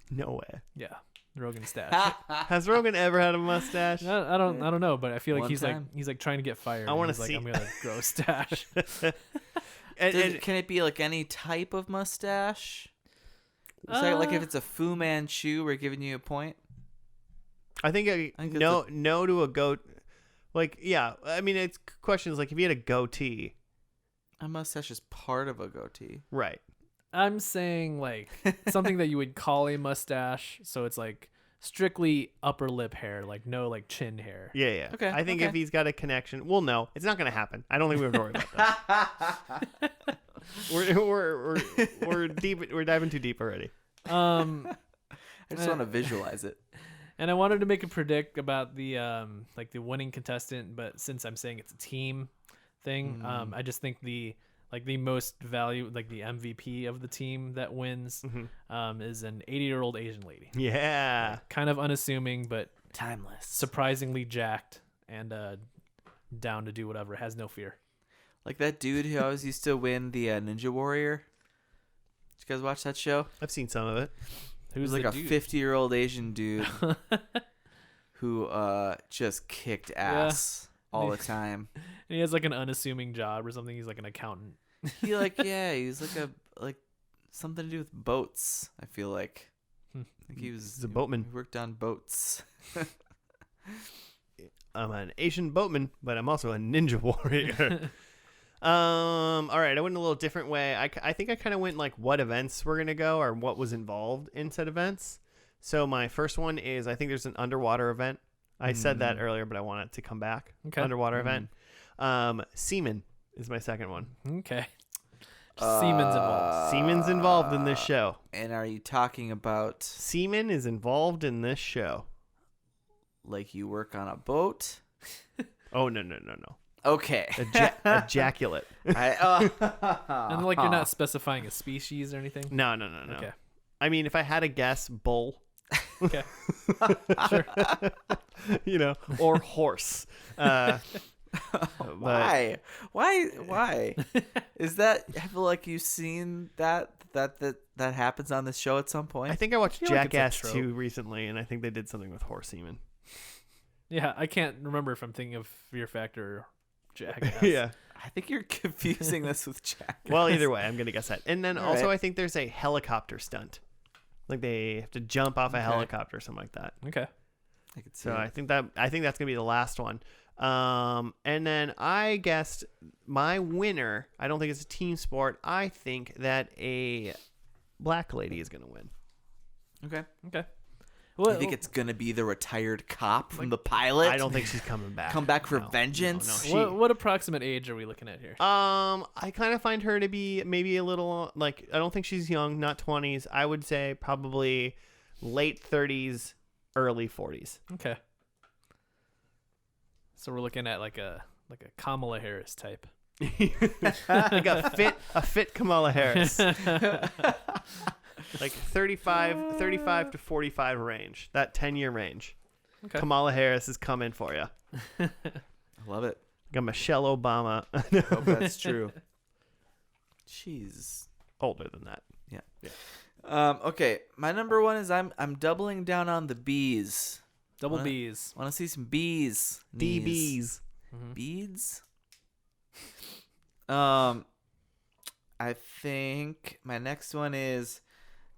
No way. Yeah, Rogan stash. Has Rogan ever had a mustache? I don't know, but I feel like One he's time. like trying to get fired. I and wanna he's like, see- I'm gonna grow a stash. Can it be like any type of mustache? So like if it's a Fu Manchu, we're giving you a point. I think think no to a goat. Like, yeah, I mean, it's questions like if you had a goatee, A mustache is part of a goatee. right? I'm saying like something that you would call a mustache, so it's like strictly upper lip hair, like no like chin hair. Yeah, yeah. Okay, I think okay. if he's got a connection, well, no, it's not going to happen. I don't think we have to worry about that. We're deep. We're diving too deep already. I just want to visualize it. And I wanted to make a predict about the like the winning contestant, but since I'm saying it's a team thing, I just think the most value, like the MVP of the team that wins, is an 80-year-old Asian lady. Yeah. Kind of unassuming, but Timeless. surprisingly jacked and down to do whatever. Has no fear. Like that dude who always used to win the Ninja Warrior. Did you guys watch that show? I've seen some of it. He was like the a dude? 50-year-old Asian dude who just kicked ass all the time. And he has like an unassuming job or something. He's like an accountant. He he's like something to do with boats. I feel like he was He's a boatman. He worked on boats. I'm an Asian boatman, but I'm also a ninja warrior. All right, I went a little different way. I think I kind of went like what events were gonna go or what was involved in said events. So my first one is I think there's an underwater event. I said that earlier, but I want it to come back. Okay. Underwater event. Seaman is my second one. Okay. Seaman's involved. Seaman's involved in this show. And are you talking about Seaman is involved in this show. like you work on a boat? Oh no. Okay. Ejaculate. And like you're not specifying a species or anything. No. Okay. I mean, if I had a guess, bull. Okay. Sure. Or horse. Why? Why? Is that? I feel like you've seen that happens on this show at some point. I think I watched feel like it's a Jackass trope. 2 recently, and I think they did something with horse semen. Yeah, I can't remember if I'm thinking of Fear Factor or Jackass. Yeah. I think you're confusing this with Jack. Well, either way, I'm gonna guess that. And then All also, right. I think there's a helicopter stunt. Like they have to jump off a Okay. helicopter or something like that. Okay. I could see So it. I think that's gonna be the last one. And then I guessed my winner. I don't think it's a team sport. I think that a black lady is gonna win. Okay. Okay. I think it's gonna be the retired cop from the pilot. I don't think she's coming back. Come back for No, vengeance? she- what approximate age are we looking at here? I kind of find her to be maybe a little like I don't think she's young, not 20s. I would say probably late 30s, early 40s. Okay. So we're looking at like like a Kamala Harris type. Like a fit Kamala Harris. Like 35 to 45 range. That 10-year range. Okay. Kamala Harris is coming for you. I love it. Like a Michelle Obama. Hope that's true. Jeez. Older than that. Okay, my number one is I'm doubling down on the bees. Double B's. Want to see some bees? DBs. Mhm. Beads. I think my next one is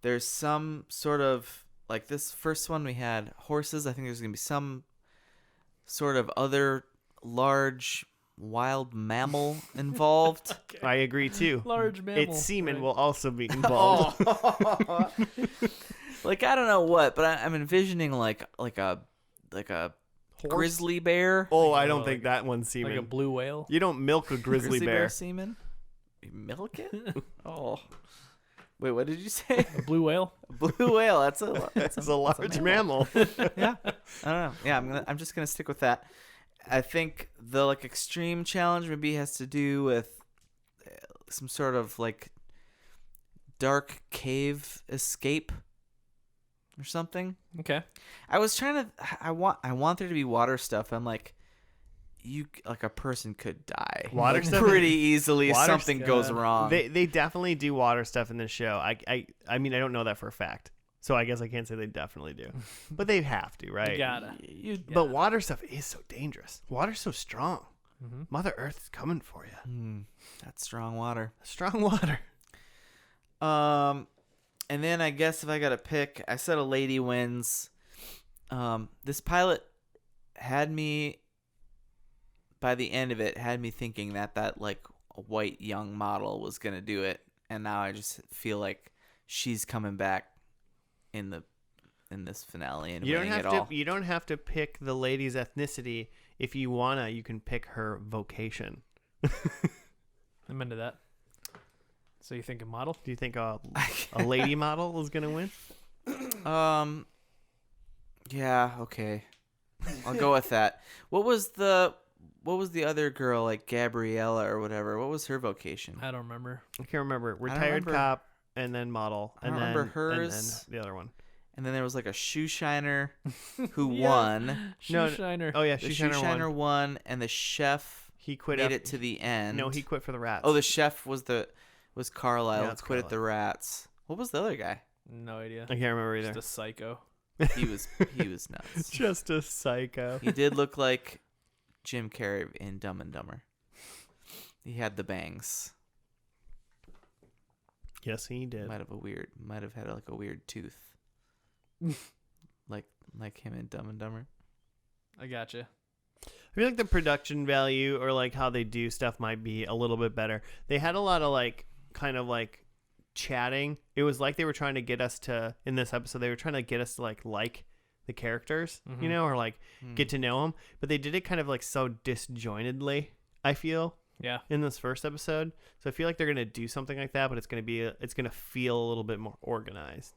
there's some sort of like this first one we had horses. I think there's gonna be some sort of other large wild mammal involved. I agree too. Large mammal. Its semen right. will also be involved. Like I don't know what, but I'm envisioning like a grizzly bear. Oh, I don't Oh, think that one's semen. Like a blue whale. You don't milk a grizzly bear. semen. You milk it? Oh. Wait, what did you say? A blue whale. Blue whale. That's a It's a large mammal. Yeah. I don't know. Yeah, I'm just gonna stick with that. I think the like extreme challenge maybe has to do with some sort of like dark cave escape or something. Okay. I was trying to I want there to be water stuff. I'm like you like a person could die Water like, stuff? pretty easily if Water something stuff. goes wrong. They definitely do water stuff in this show. I mean I don't know that for a fact, so I guess I can't say they definitely do, but they have to, right? You gotta. But water stuff is so dangerous. Water's so strong. Mhm. Mother Earth's coming for you. That's strong water. Strong water. And then I guess if I got to pick, I said a lady wins. This pilot had me, by the end of it, had me thinking that like a white young model was going to do it. And now I just feel like she's coming back in this finale and You don't winning have it to. all. You don't have to pick the lady's ethnicity. If you wanna, you can pick her vocation. I'm into that. So you think a model? Do you think a lady model is gonna win? Yeah, okay. I'll go with that. What was the other girl, like Gabriella or whatever? What was her vocation? I don't remember. I can't remember. don't Retired remember. cop and then model. I And don't then, remember and hers. then the other one. And then there was like a shoe shiner who Yeah. won. Shoe No, shiner. Oh yeah, The she shoe shiner won, and the chef He quit. made up- it to the end. No, he quit for the rats. Oh, the chef was Carlisle. Yeah, it's Quit at the rats. What was the other guy? No idea. I can't remember Just either. a psycho. He was nuts. Just a psycho. He did look like Jim Carrey in Dumb and Dumber. He had the bangs. Yes, he did. Might have had like a weird tooth. like him in Dumb and Dumber. I gotcha. I feel like the production value or like how they do stuff might be a little bit better. They had a lot of like kind of like chatting. It was like they were trying to get us to, in this episode, they were trying to get us to like the characters, you Mhm. know, or like get to know them. But they did it kind of like so disjointedly, I feel, Yeah. in this first episode. So I feel like they're going to do something like that, but it's going to feel a little bit more organized.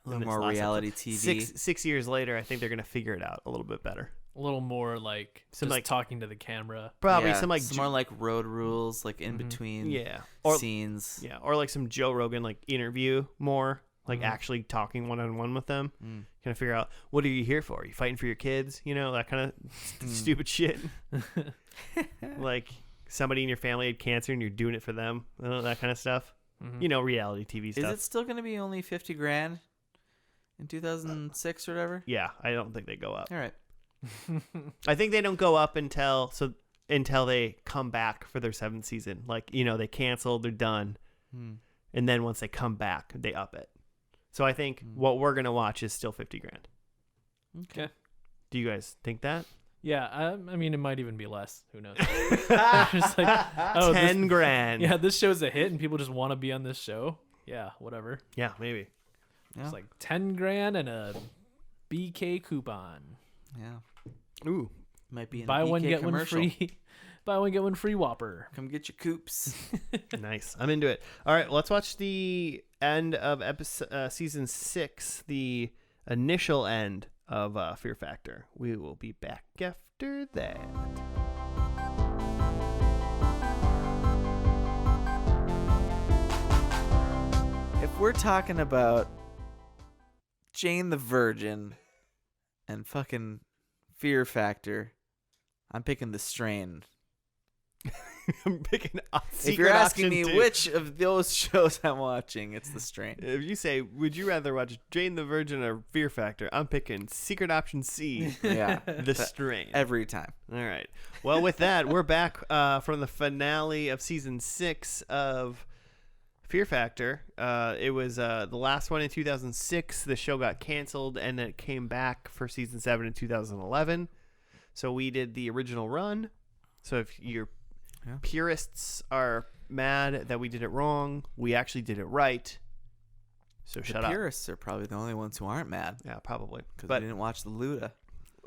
A little than its more last reality episode. TV. Six years later, I think they're going to figure it out a little bit better. A little more like Some, just like- talking to the camera. Probably Yeah, some like more like road rules, like in Mhm. between yeah, or scenes. yeah, or like some Joe Rogan like interview more, like Mhm. actually talking one on one with them. Mm. Kind of figure out, what are you here for? Are you fighting for your kids? You know, that kind of stupid shit. Like somebody in your family had cancer and you're doing it for them. That kind of stuff. Mhm. You know, reality TV Is stuff. it still going to be only $50,000 in 2006 or whatever? Yeah, I don't think they go up. All right. I think they don't go up until they come back for their 7th season. Like, you know, they canceled, they're done. Hmm. And then once they come back, they up it. So I think what we're going to watch is still $50,000. Okay. Do you guys think that? Yeah, I mean, it might even be less. Who knows? Just like, oh, 10 grand. yeah, this show's a hit and people just want to be on this show. Yeah, whatever. Yeah, maybe. Yeah. It's like 10 grand and a BK coupon. Yeah. Ooh. Might be in Buy a one, BK get one commercial. free. Buy one, get one free Whopper. Come get your coops. Nice. I'm into it. All right, let's watch the end of season 6, the initial end of Fear Factor. We will be back after that. we're talking about Jane the Virgin and fucking Fear Factor, I'm picking The Strain. I'm picking If you're asking me which of those shows I'm watching, it's The Strain. If you say, would you rather watch Jane the Virgin or Fear Factor, I'm picking Secret Option C, Yeah. The Strain. Every time. All right. Well, with that, we're back from the finale of season 6 of Fear Factor. It was the last one in 2006. The show got canceled, and then it came back for season 7 in 2011. So we did the original run. So if you're purists are mad that we did it wrong, we actually did it right. So The shut up. purists are probably the only ones who aren't mad Yeah, probably. because But we didn't watch the Luda.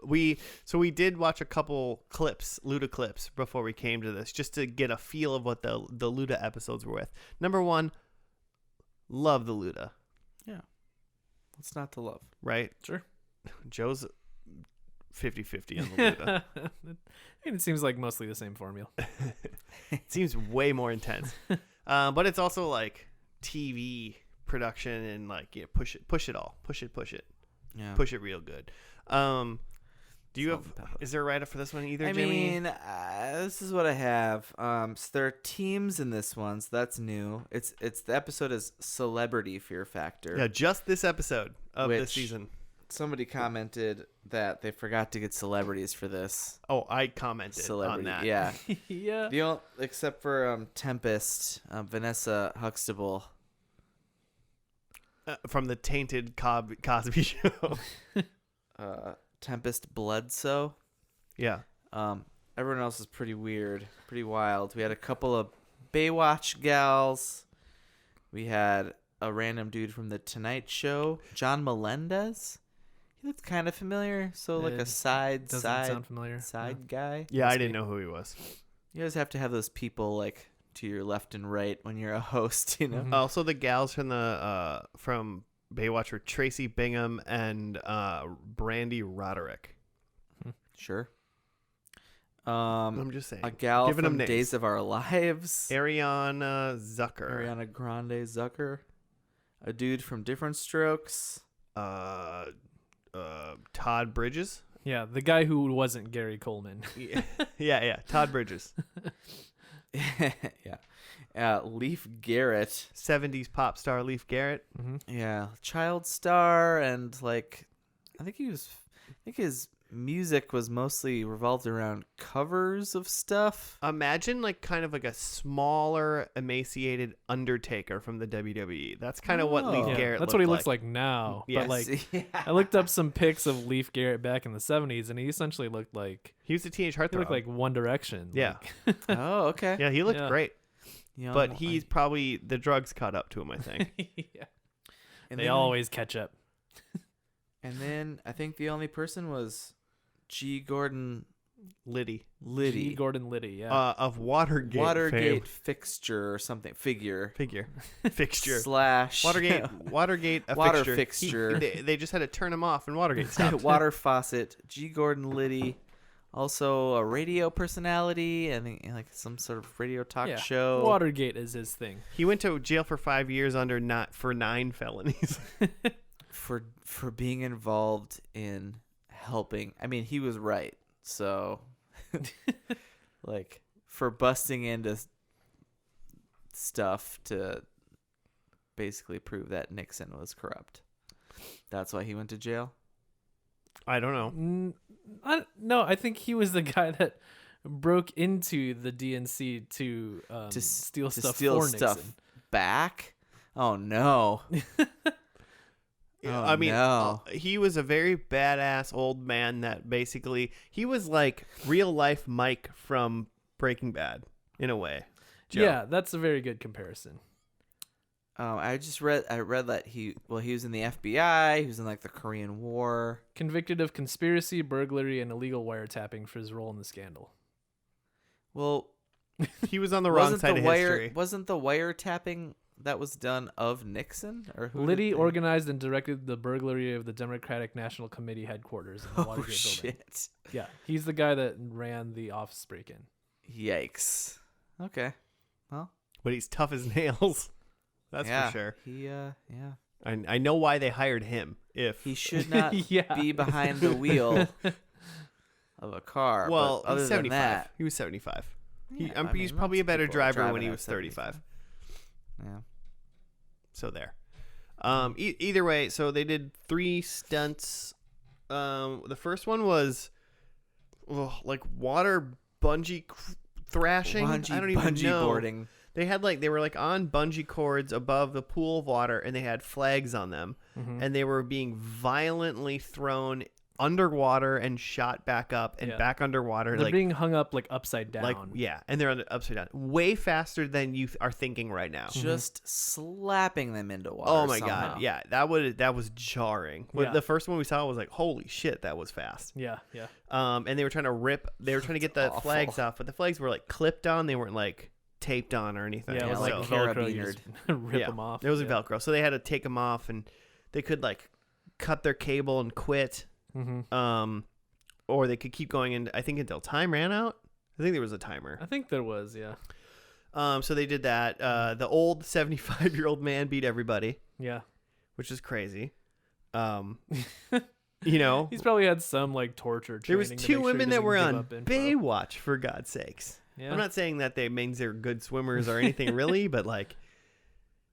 we did watch a couple clips, Luda clips, before we came to this, just to get a feel of what the Luda episodes were with. Number 1, love the Luda, What's not to love? right? Sure. Joe's 50-50 on the Luda. And it seems like mostly the same formula. It seems way more intense. But it's also like TV production and like, push it all. Push it. Yeah. Push it real good. Do you Salt have? and pepper. Is there a write-up for this one either? I Jimmy? mean, this is what I have. So there are teams in this one, so that's new. It's the episode is Celebrity Fear Factor. Yeah, just this episode of this Which- season. Somebody commented that they forgot to get celebrities for this. Oh, I commented Celebrity, on that. yeah. Yeah. The only, except for Tempest, Vanessa Huxtable. From the tainted Cosby Show. Tempest Bledsoe. Yeah. Everyone else is pretty weird, pretty wild. We had a couple of Baywatch gals. We had a random dude from The Tonight Show, John Melendez. He looked kind of familiar, so like a Doesn't sound familiar. side guy. Yeah, I Must didn't be. know who he was. You guys have to have those people like to your left and right when you're a host, you know. Mhm. Also, the gals from the from Baywatch were Tracy Bingham and Brandy Roderick. Sure. I'm just saying. A gal Giving 'em from names. Days of Our Lives. Ariana Zucker. Ariana Grande Zucker. A dude from Different Strokes. Todd Bridges. Yeah, the guy who wasn't Gary Coleman. Yeah. Todd Bridges. Yeah. Leif Garrett. 70s pop star Leif Garrett. Mm-hmm. Yeah. Child star, and like I think his music was mostly revolved around covers of stuff. Imagine like kind of like a smaller, emaciated Undertaker from the WWE. That's kind of what Leif Oh. Yeah, Garrett that's looked what he looks like now. Yes. But like, I looked up some pics of Leif Garrett back in the 70s, and he essentially looked like He was a teenage heartthrob. he looked like One Direction. Yeah. Like, Oh, okay. Yeah, he looked Yeah. great. Young- But he's probably the drugs caught up to him, I think. yeah. and They then- always catch up. And then I think the only person was G. Gordon Liddy. Liddy. G. Gordon Liddy. Yeah. Of Watergate. Watergate fame. fixture or something. Figure. Fixture. Slash. Watergate. A Water fixture. fixture. They just had to turn him off, and Watergate stopped. Water faucet. G. Gordon Liddy. Also a radio personality and like some sort of radio talk yeah. show. Watergate is his thing. He went to jail for 5 years for 9 felonies. For being involved in helping. I mean, he was right. So, like, for busting into stuff to basically prove that Nixon was corrupt. That's why he went to jail. I don't know. No, I think he was the guy that broke into the DNC to steal To stuff steal for stuff Nixon. back. Oh no! I mean, no. he was a very badass old man that basically he was like real life Mike from Breaking Bad in a way. Joe. Yeah, that's a very good comparison. I read that he was in the FBI. He was in like the Korean War. Convicted of conspiracy, burglary, and illegal wiretapping for his role in the scandal. Well, He was on the wrong wasn't side the of wire history. wasn't the wiretapping that was done of Nixon or who? Liddy did they- organized and directed the burglary of the Democratic National Committee headquarters in the Oh Watergate building. shit! Yeah, he's the guy that ran the office break-in. Yikes. Okay. Well, But he's tough as nails. That's Yeah, for sure. He I know why they hired him. If he should not Yeah. be behind the wheel of a car. well, but other he's than 75. that, He was 75. yeah, I He's mean, probably a lots of better people are driver when driving he at was 35. Yeah. So there. Either way, so they did 3 stunts. The first one was like water bungee thrashing. I don't even Bungee know. boarding. They had they were on bungee cords above the pool of water, and they had flags on them, and they were being violently thrown underwater and shot back up and Yeah. back underwater. They're being hung up upside down. And they're upside down, way faster than you are thinking right now. Just slapping them into water. Oh my somehow. god, yeah, that was jarring. Yeah. The first one we saw was like, holy shit, that was fast. Yeah, yeah. And they were trying to get the awful. flags off, but the flags were clipped on. They weren't taped on or anything. Yeah, it was like like so, Velcro. You just rip yeah, them off. it was yeah. Velcro, so they had to take them off, and they could cut their cable and quit. Mm-hmm. Or they could keep going, and I think until time ran out. I think there was a timer. I think there was, yeah. So they did that. The old 75-year-old man beat everybody, Yeah. which is crazy. You know, He's probably had some torture there training. was to 2 make sure he women that doesn't were give on up info. Baywatch, for God's sakes. Yeah. I'm not saying that they means they're good swimmers or anything really, but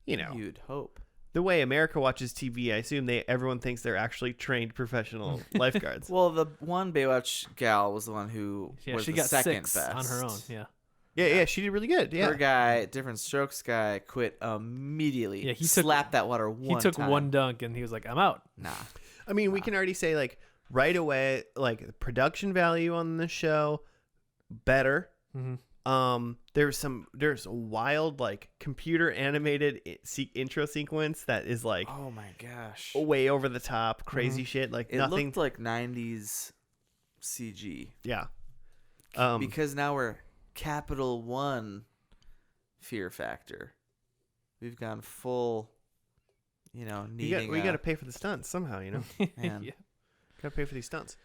you know, You'd hope. the way America watches TV, I assume everyone thinks they're actually trained professional lifeguards. Well, the one Baywatch gal was the one who Yeah, was she the got second 6 best on her own. Yeah. Yeah, she did really good. Yeah. Her guy, different strokes guy, quit immediately. Yeah, he slapped that water one He took time. one dunk and he was like, I'm out. Nah. I mean, we can already say right away, production value on the show better. Mm-hmm. There's a wild computer animated intro sequence that is Oh my gosh. way over the top, crazy shit. It Nothing. looked like 90s CG. Yeah. Because now we're Capital One Fear Factor. We've gone full, needing we got to pay for the stunts somehow. man. Yeah. Got to pay for these stunts.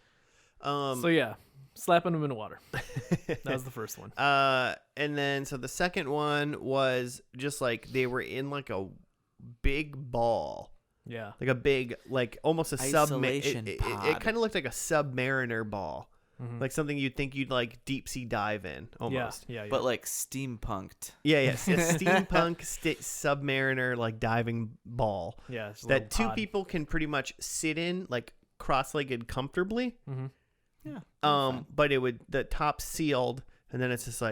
So yeah, slapping him in the water. That was the first one. And then so the second one was just they were in a big ball, Yeah. a big almost a Isolation It pod. kind of looked like a submariner ball, Mhm. something you'd think you'd deep sea dive in almost. Yeah. But steampunked. Yeah, yes, a steampunk submariner diving ball yeah, it's a that little 2 pod. people can pretty much sit in cross-legged comfortably. Mhm. Yeah. But the top sealed, and then it's just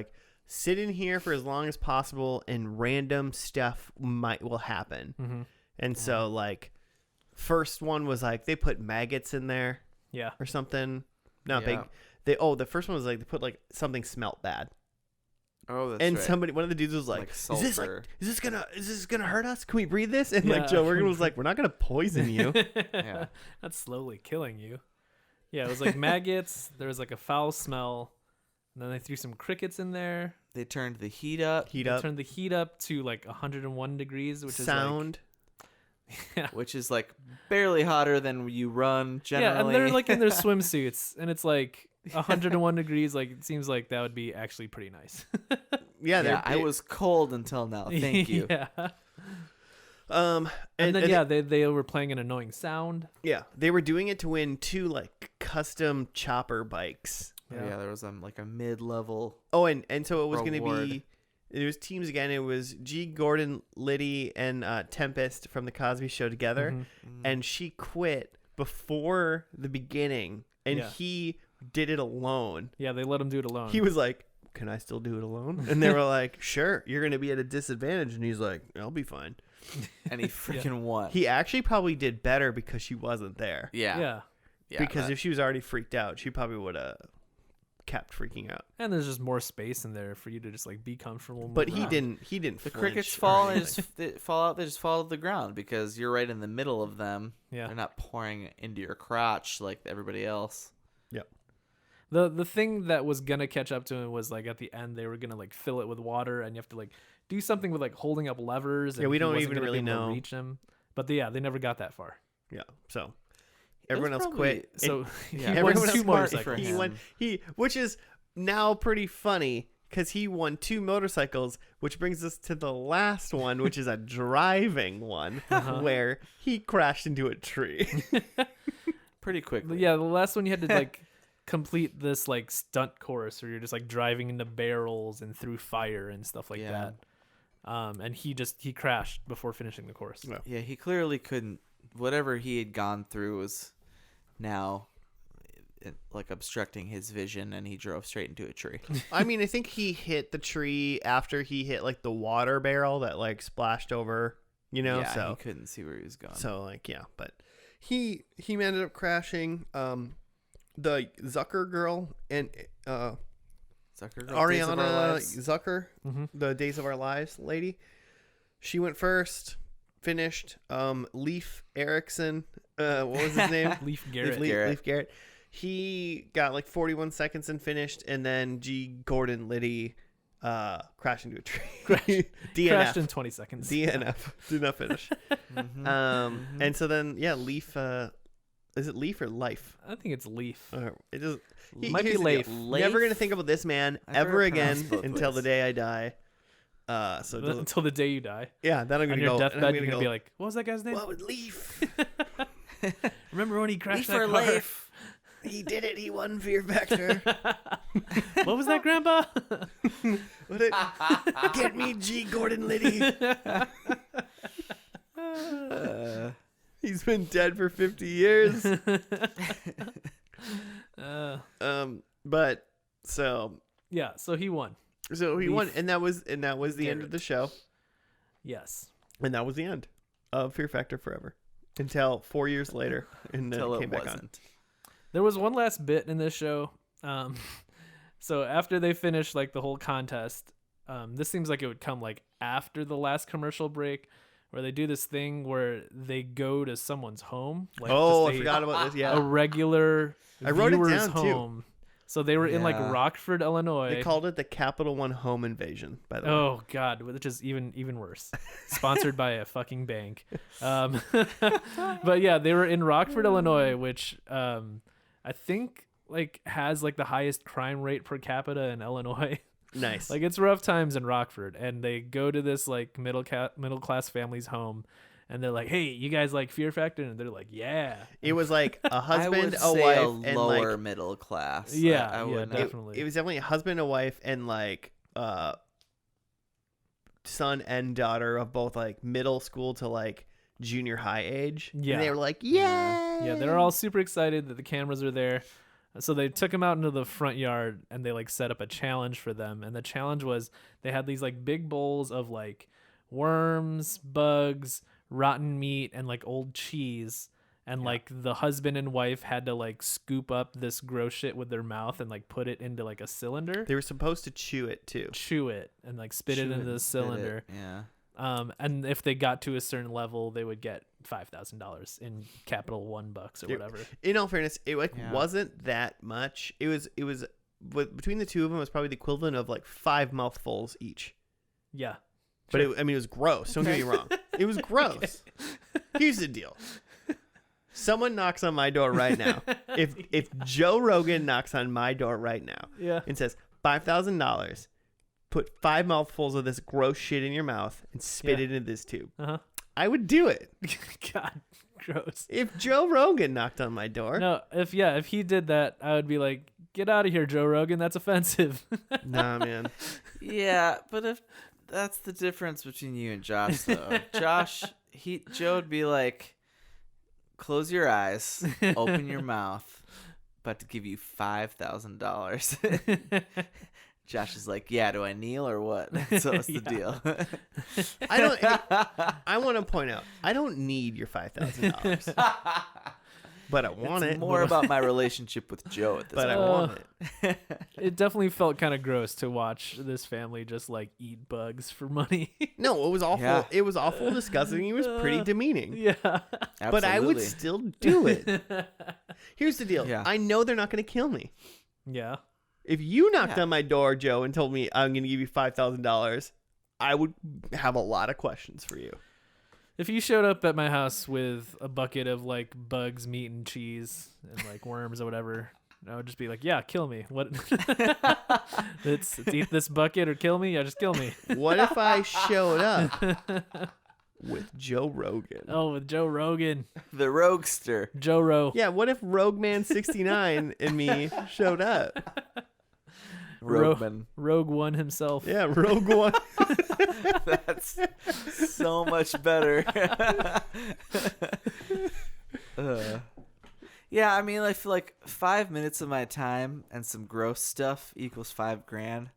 sit in here for as long as possible, and random stuff will happen. Mhm. And so first one was they put maggots in there Yeah. or something. Not Yeah. big. The first one was they put something smelt bad, Oh, that's and right. one of the dudes was sulfur. is this gonna hurt us? Can we breathe this? And Yeah. Joe Rogan was we're not gonna poison you. Yeah. That's slowly killing you. Yeah, it was maggots. There was a foul smell. And then they threw some crickets in there. They turned the heat up, Heat They up, turned the heat up to 101 degrees, which sound. which is barely hotter than you run is yeah, and generally. they're in their swimsuits, and it's 101 degrees. It seems like that would be actually pretty nice. Yeah, yeah, I was cold until now. Thank you. Yeah. And then yeah, they were playing an annoying sound. yeah, they were doing it to win 2 custom chopper bikes. Oh, yeah, there was a mid-level. Oh, and so it was going to Reward. be. It was teams again. It was G. Gordon Liddy and Tempest from the Cosby Show together, Mhm. and she quit before the beginning, and Yeah. he did it alone. Yeah, they let him do it alone. He was like, "Can I still do it alone?" And they were like, "Sure, you're going to be at a disadvantage," and he's like, "I'll be fine." And he freaking won. He actually probably did better because she wasn't there. yeah. yeah. Yeah, because that- if she was already freaked out, she probably would have kept freaking out. And there's just more space in there for you to just be comfortable. But moving he around. didn't. He didn't. the flinch crickets or fall and anything. they fall out. They just fall to the ground because you're right in the middle of them. Yeah. They're not pouring into your crotch like everybody else. The thing that was gonna catch up to him was at the end they were gonna fill it with water, and you have to do something with holding up levers. And Yeah, we he don't wasn't even gonna be really able to know. reach him. But they never got that far. Yeah. So It was everyone else probably- quit. So Yeah, he everyone won else 2 smart motorcycles. for He him. went. Which is now pretty funny. because he won 2 motorcycles, which brings us to the last one, which is a driving one, where he crashed into a tree. Pretty quickly. Yeah, the last one you had to like complete this like stunt course where you're just like driving into barrels and through fire and stuff like that. And he crashed before finishing the course. Yeah, he clearly couldn't. Whatever he had gone through was now like obstructing his vision, and he drove straight into a tree. I mean, I think he hit the tree after he hit like the water barrel that like splashed over, Yeah, so he couldn't see where he was going. So like, yeah, but he ended up crashing. The Zucker girl and Zucker, Days of Our Ariana Lives. Zucker, the Days of Our Lives lady, she went first, finished. Leif Erikson, what was his name? Leif Garrett. Leif Garrett. He got like 41 seconds and finished, and then G. Gordon Liddy crashed into a tree. DNF. Crashed in 20 seconds. DNF. Did not finish. And so then, yeah, Leif. Is it Leif or Life? I think it's Leif. It just Might be Leif. Never gonna think about this man I've ever heard again pronounced both until the ways. day I die. So it doesn't- Until the day you die. yeah, then I'm On gonna your go. deathbed, I'm you're gonna going to be go. like, what was that guy's name? What was Leif? Remember when he crashed Leaf that or car? Leif? He did it. He won Fear Factor. What was that, Grandpa? What it, get me G. Gordon Liddy. He's been dead for 50 years. But so Yeah, so he won. he Leif. won, and that was the end of Garrett. the show, Yes. and that was the end of Fear Factor Forever until 4 years later, and then Until it it came back on. wasn't. There was one last bit in this show. So after they finished like the whole contest, this seems like it would come like after the last commercial break, where they do this thing where they go to someone's home. Like Oh, I just forgot about this. a Yeah, regular I wrote it viewer's down, too. home. So they were in like Yeah. Rockford, Illinois. they called it the Capital One Home Invasion. By the way, Oh God, which is even worse. Sponsored by a fucking bank. But yeah, they were in Rockford, Illinois, which I think like has like the highest crime rate per capita in Illinois. nice. Like it's rough times in Rockford, and they go to this like middle class family's home, and they're like, "Hey, you guys like Fear Factor?" And they're like, "Yeah." It was like a I husband, would a say wife, a and lower like middle class. Yeah, I yeah, would not- definitely. it was definitely a husband, a wife, and like son and daughter of both like middle school to like junior high age. Yeah. And they were like, yeah. Yeah, they're all super excited that the cameras are there. So they took them out into the front yard and they like set up a challenge for them. And the challenge was they had these like big bowls of like worms, bugs, rotten meat, and like old cheese. And like the husband and wife had to like scoop up this gross shit with their mouth and like put it into like a cylinder, They were supposed to chew it too. chew it, and like spit it Chew into the and spit it, cylinder. Yeah. And if they got to a certain level, they would get $5,000 in Capital One bucks or Yep. whatever. In all fairness, it like Yeah. wasn't that much. It was between the two of them, it was probably the equivalent of like 5 mouthfuls each. Yeah. But it was gross. Don't get me wrong. It was gross. Here's the deal. Someone knocks on my door right now. If Joe Rogan knocks on my door right now Yeah. and says $5,000, put 5 mouthfuls of this gross shit in your mouth and spit Yeah. it into this tube, Uh-huh. I would do it. God, gross. If Joe Rogan knocked on my door, No, if he did that, I would be like, get out of here, Joe Rogan. That's offensive. nah, man. Yeah, but if that's the difference between you and Josh, though. Joe would be like, close your eyes, open your mouth, about to give you $5,000. Josh is like, yeah, do I kneel or what? So what's the Yeah. deal? I want to point out, I don't need your $5,000, but I want It's it. more about my relationship with Joe at this but I point. want it. It definitely felt kind of gross to watch this family just like eat bugs for money. No, it was awful. Yeah. It was awful, disgusting. It was pretty demeaning. Yeah. But I would Absolutely. still do it. Here's the deal. Yeah. I know they're not going to kill me. Yeah. If you knocked Yeah. on my door, Joe, and told me I'm going to give you $5,000, I would have a lot of questions for you. If you showed up at my house with a bucket of like bugs, meat, and cheese, and like worms or whatever, And I would just be like, yeah, kill me. What? it's eat this bucket or kill me. Yeah, just kill me. What if I showed up with Joe Rogan? Oh, with Joe Rogan, The Roguester. Joe Ro. Yeah, what if Rogue Man 69 and me showed up? Rogueman. Rogue One himself. Yeah, Rogue One. That's so much better. Yeah, I mean, I feel like 5 minutes of my time and some gross stuff equals $5,000.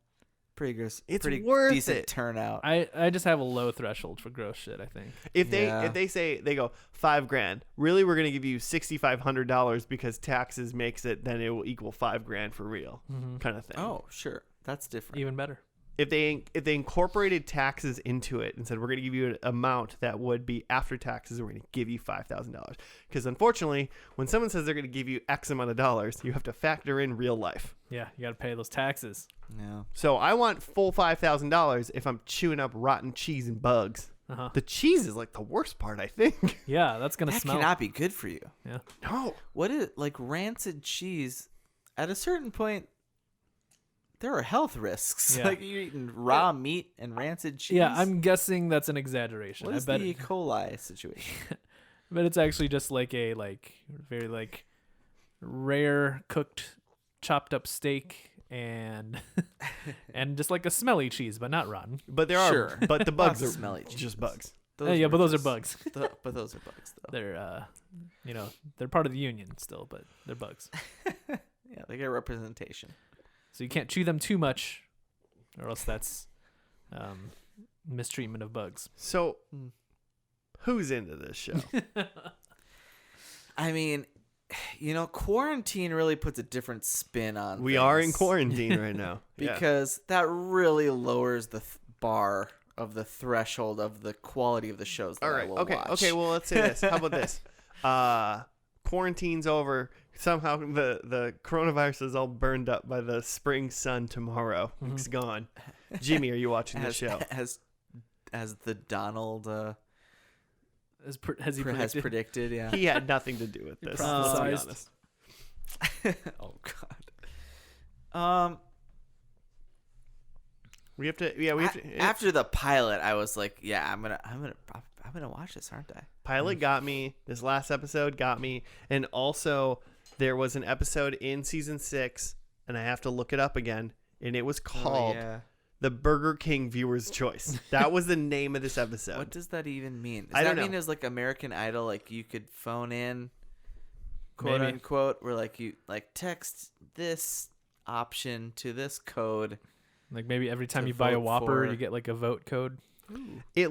Pretty gross. It's pretty worth decent it. turnout. I just have a low threshold for gross shit, I think. If Yeah. they say they go $5,000, really we're gonna give you $6,500 because taxes makes it, then it will equal $5,000 for real, kind of thing. Oh, sure. That's different. Even better. If they incorporated taxes into it and said we're going to give you an amount that would be after taxes, we're going to give you $5,000. Because unfortunately, when someone says they're going to give you X amount of dollars, you have to factor in real life. Yeah, you got to pay those taxes. Yeah. So I want full $5,000 if I'm chewing up rotten cheese and bugs. Uh-huh. The cheese is like the worst part, I think. Yeah, that's gonna That smell. cannot be good for you. Yeah. No. What is like rancid cheese? At a certain point, there are health risks. Yeah. Like you're eating raw meat and rancid cheese. Yeah, I'm guessing that's an exaggeration. What is I bet, the E. coli situation? but it's actually just like a very rare cooked chopped up steak and and just like a smelly cheese, but not rotten. But there are, Sure. but the bugs Lots of are smelly just cheeses. bugs. Yeah, were but those are just- bugs. But those are bugs, though. They're they're part of the union still, but they're bugs. Yeah, they get representation. So you can't chew them too much, or else that's mistreatment of bugs. So who's into this show? I mean, quarantine really puts a different spin on We are in things. quarantine right now. Yeah. Because that really lowers the bar of the threshold of the quality of the shows that All I right. will Okay. watch. Okay. Well, let's say this. How about this? Quarantine's over. Somehow the coronavirus is all burned up by the spring sun tomorrow. It's gone. Jimmy, are you watching this show? As the Donald Has he has predicted? predicted, yeah. He had nothing to do with this. Let's be prophesized. honest. Oh God. We have to. Yeah, we have to. After the pilot, I was like, yeah, I'm gonna watch this, aren't I? Pilot got me. This last episode got me, and also there was an episode in season 6, and I have to look it up again. And it was called the Burger King Viewer's Choice. That was the name of this episode. What does that even mean? Does I that don't mean know. it's like American Idol, like you could phone in, quote Maybe. unquote, where like you like text this option to this code. Like maybe every time To you buy a vote Whopper, for- you get like a vote code. It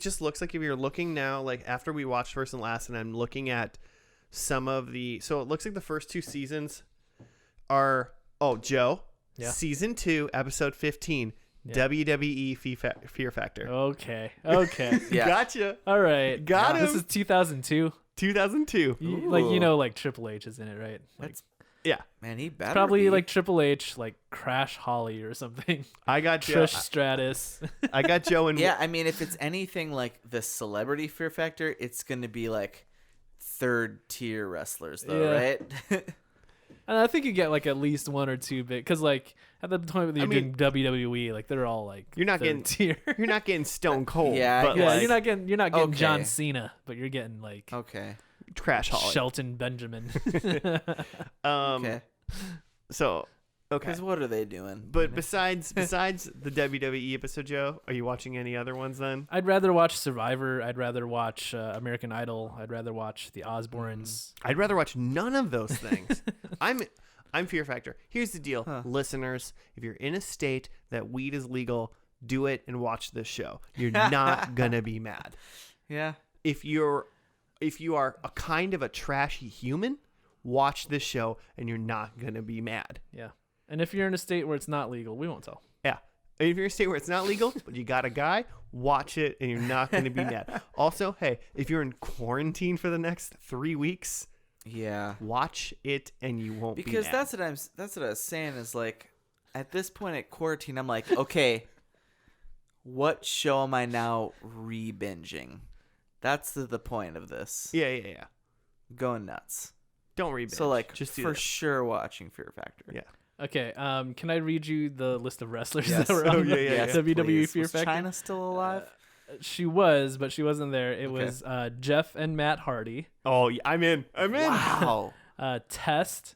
just looks like if you're looking now, like after we watched first and last, and I'm looking at some of so it looks like the first 2 seasons are, Joe, Yeah. season 2, episode 15, Yeah. WWE Fear Factor. Okay. Yeah. Gotcha. All right. Got This him. is 2002. 2002. Like Triple H is in it, right? Like, That's Yeah. man, he better probably be. like Triple H, like Crash Holly or something. I got Joe. Trish Stratus. I got Joe and Yeah, I mean, if it's anything like the Celebrity Fear Factor, it's gonna be like 3rd tier wrestlers, though, Yeah. right? And I think you get like at least 1 or 2 big, because like at the point that you're mean, doing WWE, like they're all like You're not third getting- tier. You're not getting Stone Cold. Yeah, I but guess. Yeah, like you're not getting John Okay. Cena, but you're getting like Okay. Crash Holly. Shelton Benjamin. Okay. So okay. Because what are they doing? But besides the WWE episode, Joe, are you watching any other ones then? I'd rather watch Survivor. I'd rather watch American Idol. I'd rather watch The Osbournes. I'd rather watch none of those things. I'm Fear Factor. Here's the deal, Huh. listeners. If you're in a state that weed is legal, do it and watch this show. You're not gonna be mad. Yeah. If you are a kind of a trashy human, watch this show and you're not gonna be mad. Yeah. And if you're in a state where it's not legal, we won't tell. Yeah. And if you're in a state where it's not legal, but you got a guy, watch it and you're not going to be mad. Also, hey, if you're in quarantine for the next 3 weeks, Yeah. watch it and you won't Because be mad. that's what I was saying is like, at this point at quarantine, I'm like, okay, what show am I now re-binging? That's the point of this. Yeah. Going nuts. Don't re-binge. So like just do for this. sure watching Fear Factor. Yeah. Okay. Can I read you the list of wrestlers Yes. that were Oh, on the yeah. WWE please. Fear Was Factor? China still alive? She was, but she wasn't there. It Okay. was Jeff and Matt Hardy, Oh, yeah, I'm in. Wow. Test,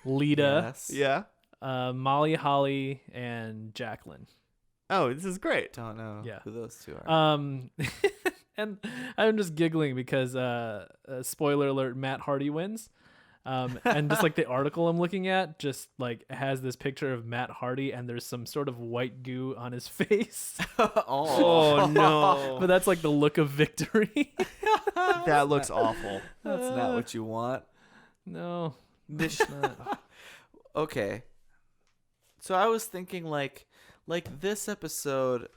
Lita, Yes. Yeah. Molly Holly, and Jacqueline. Oh, this is great. Don't know Yeah. who those two are. And I'm just giggling because spoiler alert, Matt Hardy wins. And just like the article I'm looking at just like has this picture of Matt Hardy and there's some sort of white goo on his face. Oh no. But that's like the look of victory. That looks awful. That's not what you want. No. This Okay. So I was thinking like this episode,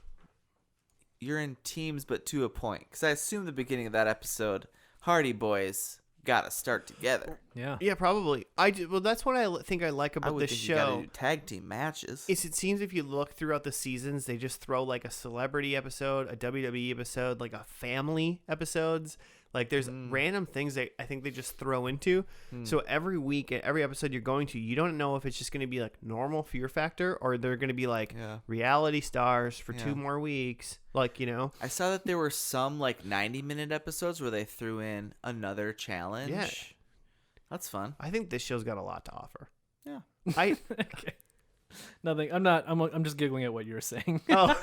you're in teams but to a point. Because I assume the beginning of that episode, Hardy Boys got to start together. Yeah. Yeah, probably. Well, that's what I think I like I about would this think you got to show. do tag team matches. Is it seems if you look throughout the seasons, they just throw like a celebrity episode, a WWE episode, like a family episodes. Like there's random things that I think they just throw into. So every week, every episode you're going to, you don't know if it's just going to be like normal Fear Factor or they're going to be like Yeah. reality stars for Yeah. 2 more weeks. Like, you know, I saw that there were some like 90-minute episodes where they threw in another challenge. Yeah. That's fun. I think this show's got a lot to offer. Yeah. I Okay. Nothing. I'm just giggling at what you were saying. oh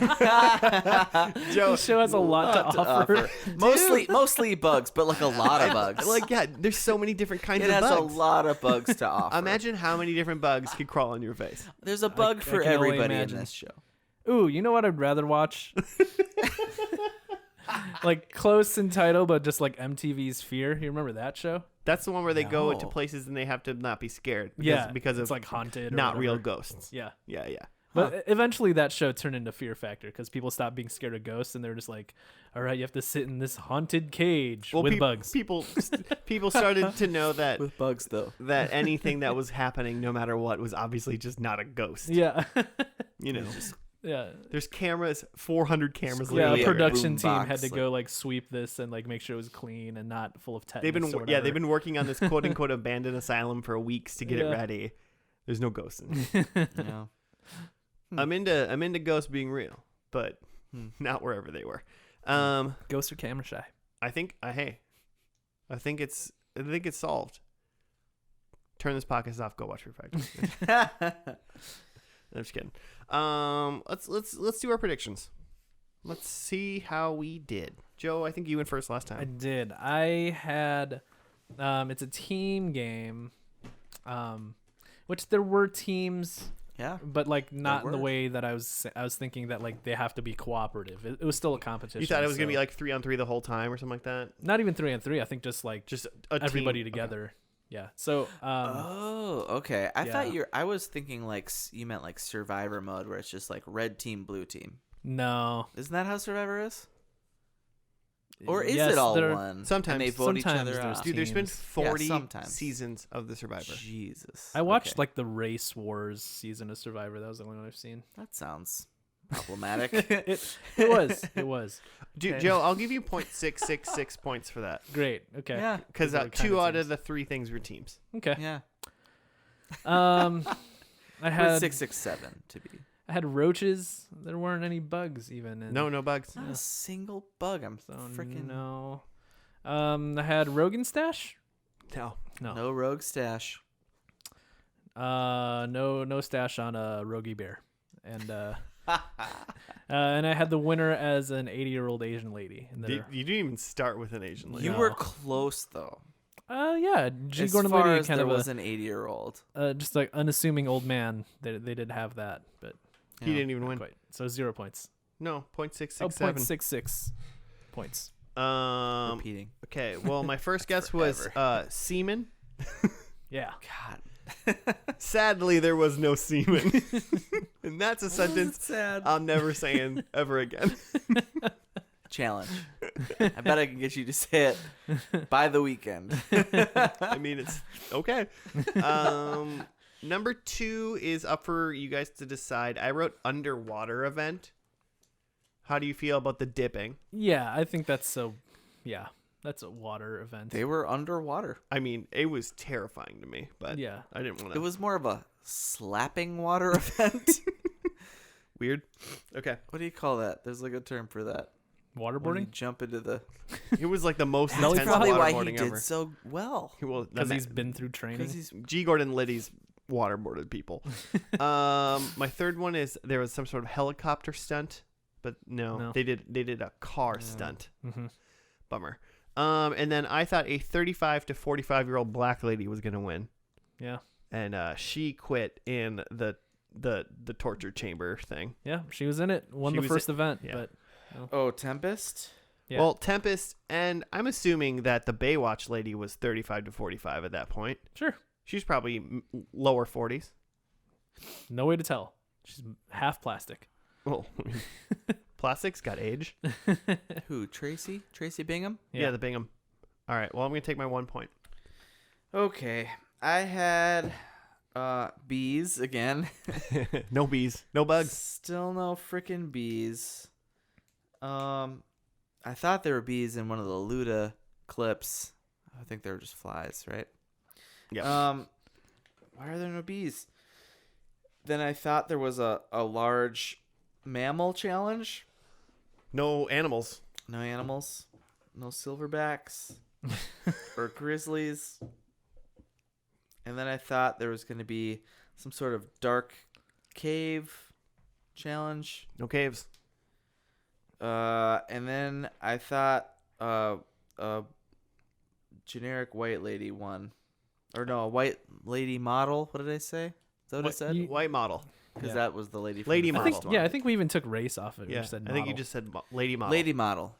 Joe, The show has a lot to offer. Mostly bugs, but like a lot of bugs. like yeah, there's so many different kinds it of has bugs. a lot of bugs to offer. Imagine how many different bugs could crawl on your face. There's a bug I for can only everybody in imagine. this show. Ooh, you know what I'd rather watch? Like close in title, but just like MTV's Fear. You remember that show? That's the one where they go to No. places and they have to not be scared. Because it's of like haunted. Or not real whatever. ghosts. Yeah. Yeah, yeah. But eventually that show turned into Fear Factor because people stopped being scared of ghosts and they were just like, all right, you have to sit in this haunted cage with bugs. People started to know that With bugs, though. that anything that was happening, no matter what, was obviously just not a ghost. Yeah. You know, Yeah. there's cameras, 400 cameras. Yeah, literally a a everywhere. production team boombox, had to like- go like sweep this and like make sure it was clean and not full of tetanus. They've been or they've whatever. been working on this quote unquote abandoned asylum for weeks to get it Yeah. ready. There's no ghosts in it. Yeah. I'm into ghosts being real, but not wherever they were. Ghosts are camera shy. I think I think it's solved. Turn this podcast off. Go watch Fear Factor. I'm just kidding. Let's do our predictions. Let's see how we did. Joe, I think you went first last I time. did. I had it's a team game. Which there were teams, Yeah. but like not in the were. way that I was thinking that like they have to be cooperative. It was still a competition. You thought it was gonna be so- like 3-on-3 the whole time or something like that? not even 3-on-3. I think just like Just a everybody team. together. Yeah. So Oh, okay. I thought yeah. I was thinking like you meant like Survivor mode where it's just like red team, blue team. no. Isn't that how Survivor is? Or is Yes, it all there- one? Sometimes. And they vote each Sometimes other there's out. Dude, there's been teams. 40 sometimes. seasons of The Survivor. Jesus. I watched Okay. like the Race Wars season of Survivor. That was the only one I've seen. That sounds problematic. It was Dude, Okay. Joe, I'll give you 0.666 points for that. great. Okay. Yeah. Because Those are the 2 kind of out teams. of the 3 things were teams. Okay. Yeah. I Or had 667 to be. I had roaches. There weren't any bugs even. And No bugs. Not a single bug. I'm So freaking no. I had Rogan stash. No. No. no rogue stash. No stash on a Rogie Bear, and and I had the winner as an 80-year-old Asian lady. And You didn't even start with an Asian lady. You No. were close though. Yeah, G. As Gordon far Liddy as kind there of was an 80-year-old. just like unassuming old man. They did have that, but He didn't even not win. quite. So 0 points. No, Oh, 0.667. 0.66 points. Repeating. Okay, well, my first guess was semen. Yeah. God. Sadly, there was no semen. And that's a sentence Sad. I'm never saying ever again. Challenge. I bet I can get you to say it by the weekend. I mean, it's okay. Number 2 is up for you guys to decide. I wrote underwater event. How do you feel about the dipping? Yeah, I think that's so. Yeah. That's a water event. They were underwater. I mean, it was terrifying to me, but Yeah. I didn't want It to. was more of a slapping water event. Weird. Okay. What do you call that? There's like a term for that. When you Waterboarding? jump into the. It was like the most Belly intense flop? Probably why he waterboarding did ever. so well. Well, Because he's been through training. Because he's G. Gordon Liddy's waterboarded people. My third one is there was some sort of helicopter stunt, but no. They did a car stunt. Mm-hmm. Bummer. And then I thought a 35 to 45-year-old black lady was gonna win, Yeah. and she quit in the torture chamber thing. Yeah. She was in it. Won She the was first in- event. yeah. But Oh, Tempest. Yeah. Well, Tempest, and I'm assuming that the Baywatch lady was 35 to 45 at that point. sure. She's probably lower 40s. No way to tell. She's half plastic. Well, plastic's got age. Who? Tracy? Tracy Bingham? Yeah, the Bingham. All right. Well, I'm gonna take my 1 point. Okay. I had bees again. No bees, no bugs. Still no freaking bees. I thought there were bees in one of the Luda clips. I think they were just flies, right? Yeah. Why are there no bees? Then I thought there was a large mammal challenge. No animals. No animals. No silverbacks or grizzlies. And then I thought there was going to be some sort of dark cave challenge. No caves. And then I thought a generic white lady won. Or no, a white lady model. What did I say? Is that what I said? White model. Because Yeah. that was the lady from Lady the I model. first think, one. yeah, I think we even took race off of it. We Yeah. just said I think you model. just said lady model. Lady model.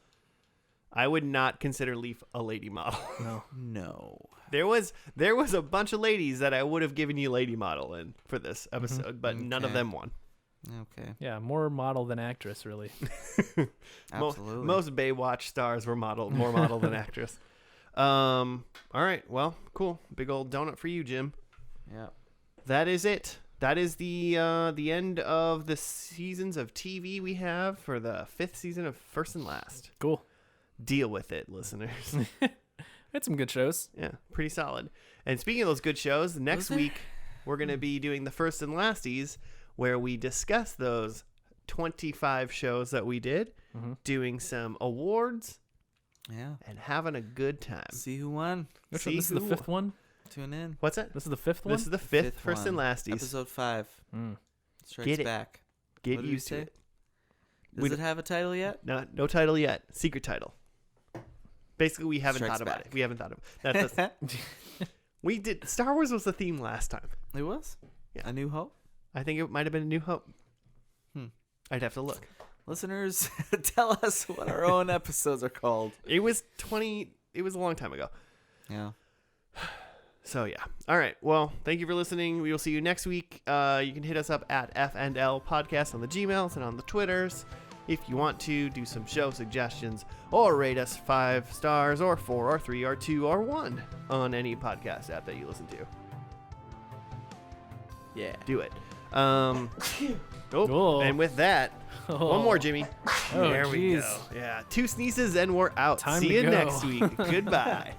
I would not consider Leaf a lady model. No. No. There was a bunch of ladies that I would have given you lady model in for this episode, but none of Okay. them won. Okay. Yeah, more model than actress, really. Absolutely. Most Baywatch stars were more model than actress. All right. Well, cool. Big old donut for you, Jim. Yeah. That is it. That is the end of the seasons of TV we have for the 5th season of First and Last. Cool. Deal with it, listeners. Had some good shows. Yeah, pretty solid. And speaking of those good shows, next there? week we're going to be doing the First and Lasties, where we discuss those 25 shows that we did, doing some awards, Yeah. and having a good time. See who won. Which one? See This is the who- fifth one? Tune in. What's that? This is the fifth one? This is the fifth Fifth First and one. Lasties. Episode 5. Mm. Strikes Get it. back. Get What did we used to say? it. Does We it have a title yet? No title yet. Secret title. Basically, we haven't Strikes thought about back. it. We haven't thought of it. That's we did. Star Wars was the theme last time. It was? Yeah. A New Hope? I think it might have been A New Hope. Hmm. I'd have to look. Listeners, tell us what our own episodes are called. It was It was a long time ago. Yeah. So yeah. All right. Well, thank you for listening. We will see you next week. You can hit us up at FNL Podcast on the Gmails and on the Twitters. If you want to do some show suggestions or rate us 5 stars or 4 or 3 or 2 or 1 on any podcast app that you listen to, Yeah. do it. Cool. And with that, one more, Jimmy. Oh, there we jeez. go. Yeah, 2 sneezes and we're out. Time See to you go. next week. Goodbye.